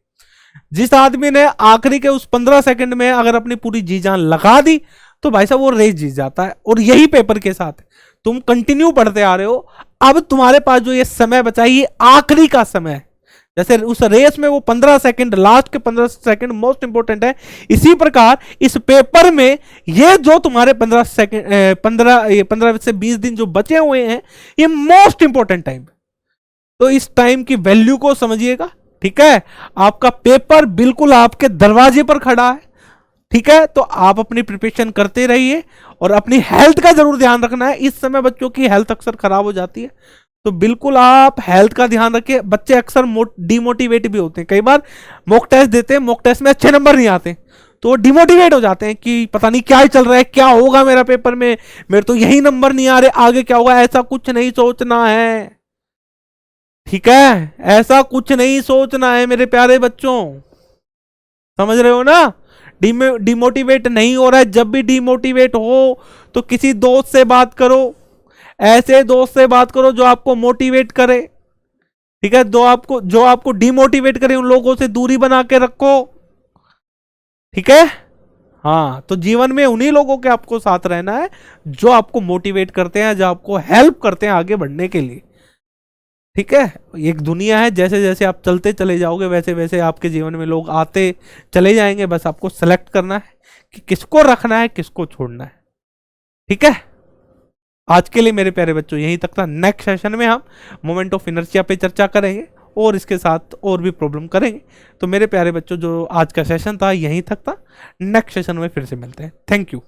जिस आदमी ने आखिरी के उस 15 सेकंड में अगर अपनी पूरी जी जान लगा दी, तो भाई साहब वो रेस जीत जाता है। और यही पेपर के साथ तुम कंटिन्यू पढ़ते आ रहे हो, अब तुम्हारे पास जो ये समय बचा है, ये आखिरी का समय है। जैसे उस रेस में वो 15 सेकंड, लास्ट के 15 सेकंड मोस्ट इंपॉर्टेंट है, इसी प्रकार इस पेपर में ये जो तुम्हारे 15 सेकंड 15 से 20 दिन जो बचे हुए हैं, ये मोस्ट इंपॉर्टेंट टाइम। तो इस टाइम की वैल्यू को समझिएगा, ठीक है। आपका पेपर बिल्कुल आपके दरवाजे पर खड़ा है, ठीक है। तो आप अपनी प्रिपरेशन करते रहिए, और अपनी हेल्थ का जरूर ध्यान रखना है। इस समय बच्चों की हेल्थ अक्सर खराब हो जाती है, तो बिल्कुल आप हेल्थ का ध्यान रखिए। बच्चे अक्सर डिमोटिवेट भी होते हैं, कई बार मॉक टेस्ट देते हैं, मॉक टेस्ट में अच्छे नंबर नहीं आते, तो डिमोटिवेट हो जाते हैं कि पता नहीं क्या ही चल रहा है, क्या होगा मेरा पेपर में, मेरे तो यही नंबर नहीं आ रहे, आगे क्या होगा। ऐसा कुछ नहीं सोचना है, ठीक है, ऐसा कुछ नहीं सोचना है मेरे प्यारे बच्चों, समझ रहे हो ना। डिमोटिवेट नहीं हो रहा है, जब भी डिमोटिवेट हो तो किसी दोस्त से बात करो, ऐसे दोस्त से बात करो जो आपको मोटिवेट करे, ठीक है। जो आपको डिमोटिवेट करे उन लोगों से दूरी बना के रखो, ठीक है। हाँ, तो जीवन में उन्हीं लोगों के आपको साथ रहना है जो आपको मोटिवेट करते हैं, जो आपको हेल्प करते हैं आगे बढ़ने के लिए, ठीक है। एक दुनिया है, जैसे जैसे आप चलते चले जाओगे वैसे वैसे आपके जीवन में लोग आते चले जाएंगे, बस आपको सेलेक्ट करना है कि किसको रखना है किसको छोड़ना है, ठीक है। आज के लिए मेरे प्यारे बच्चों यहीं तक था। नेक्स्ट सेशन में हम मोमेंट ऑफ इनर्शिया पे चर्चा करेंगे और इसके साथ और भी प्रॉब्लम करेंगे। तो मेरे प्यारे बच्चों, जो आज का सेशन था यहीं तक था, नेक्स्ट सेशन में फिर से मिलते हैं। Thank you.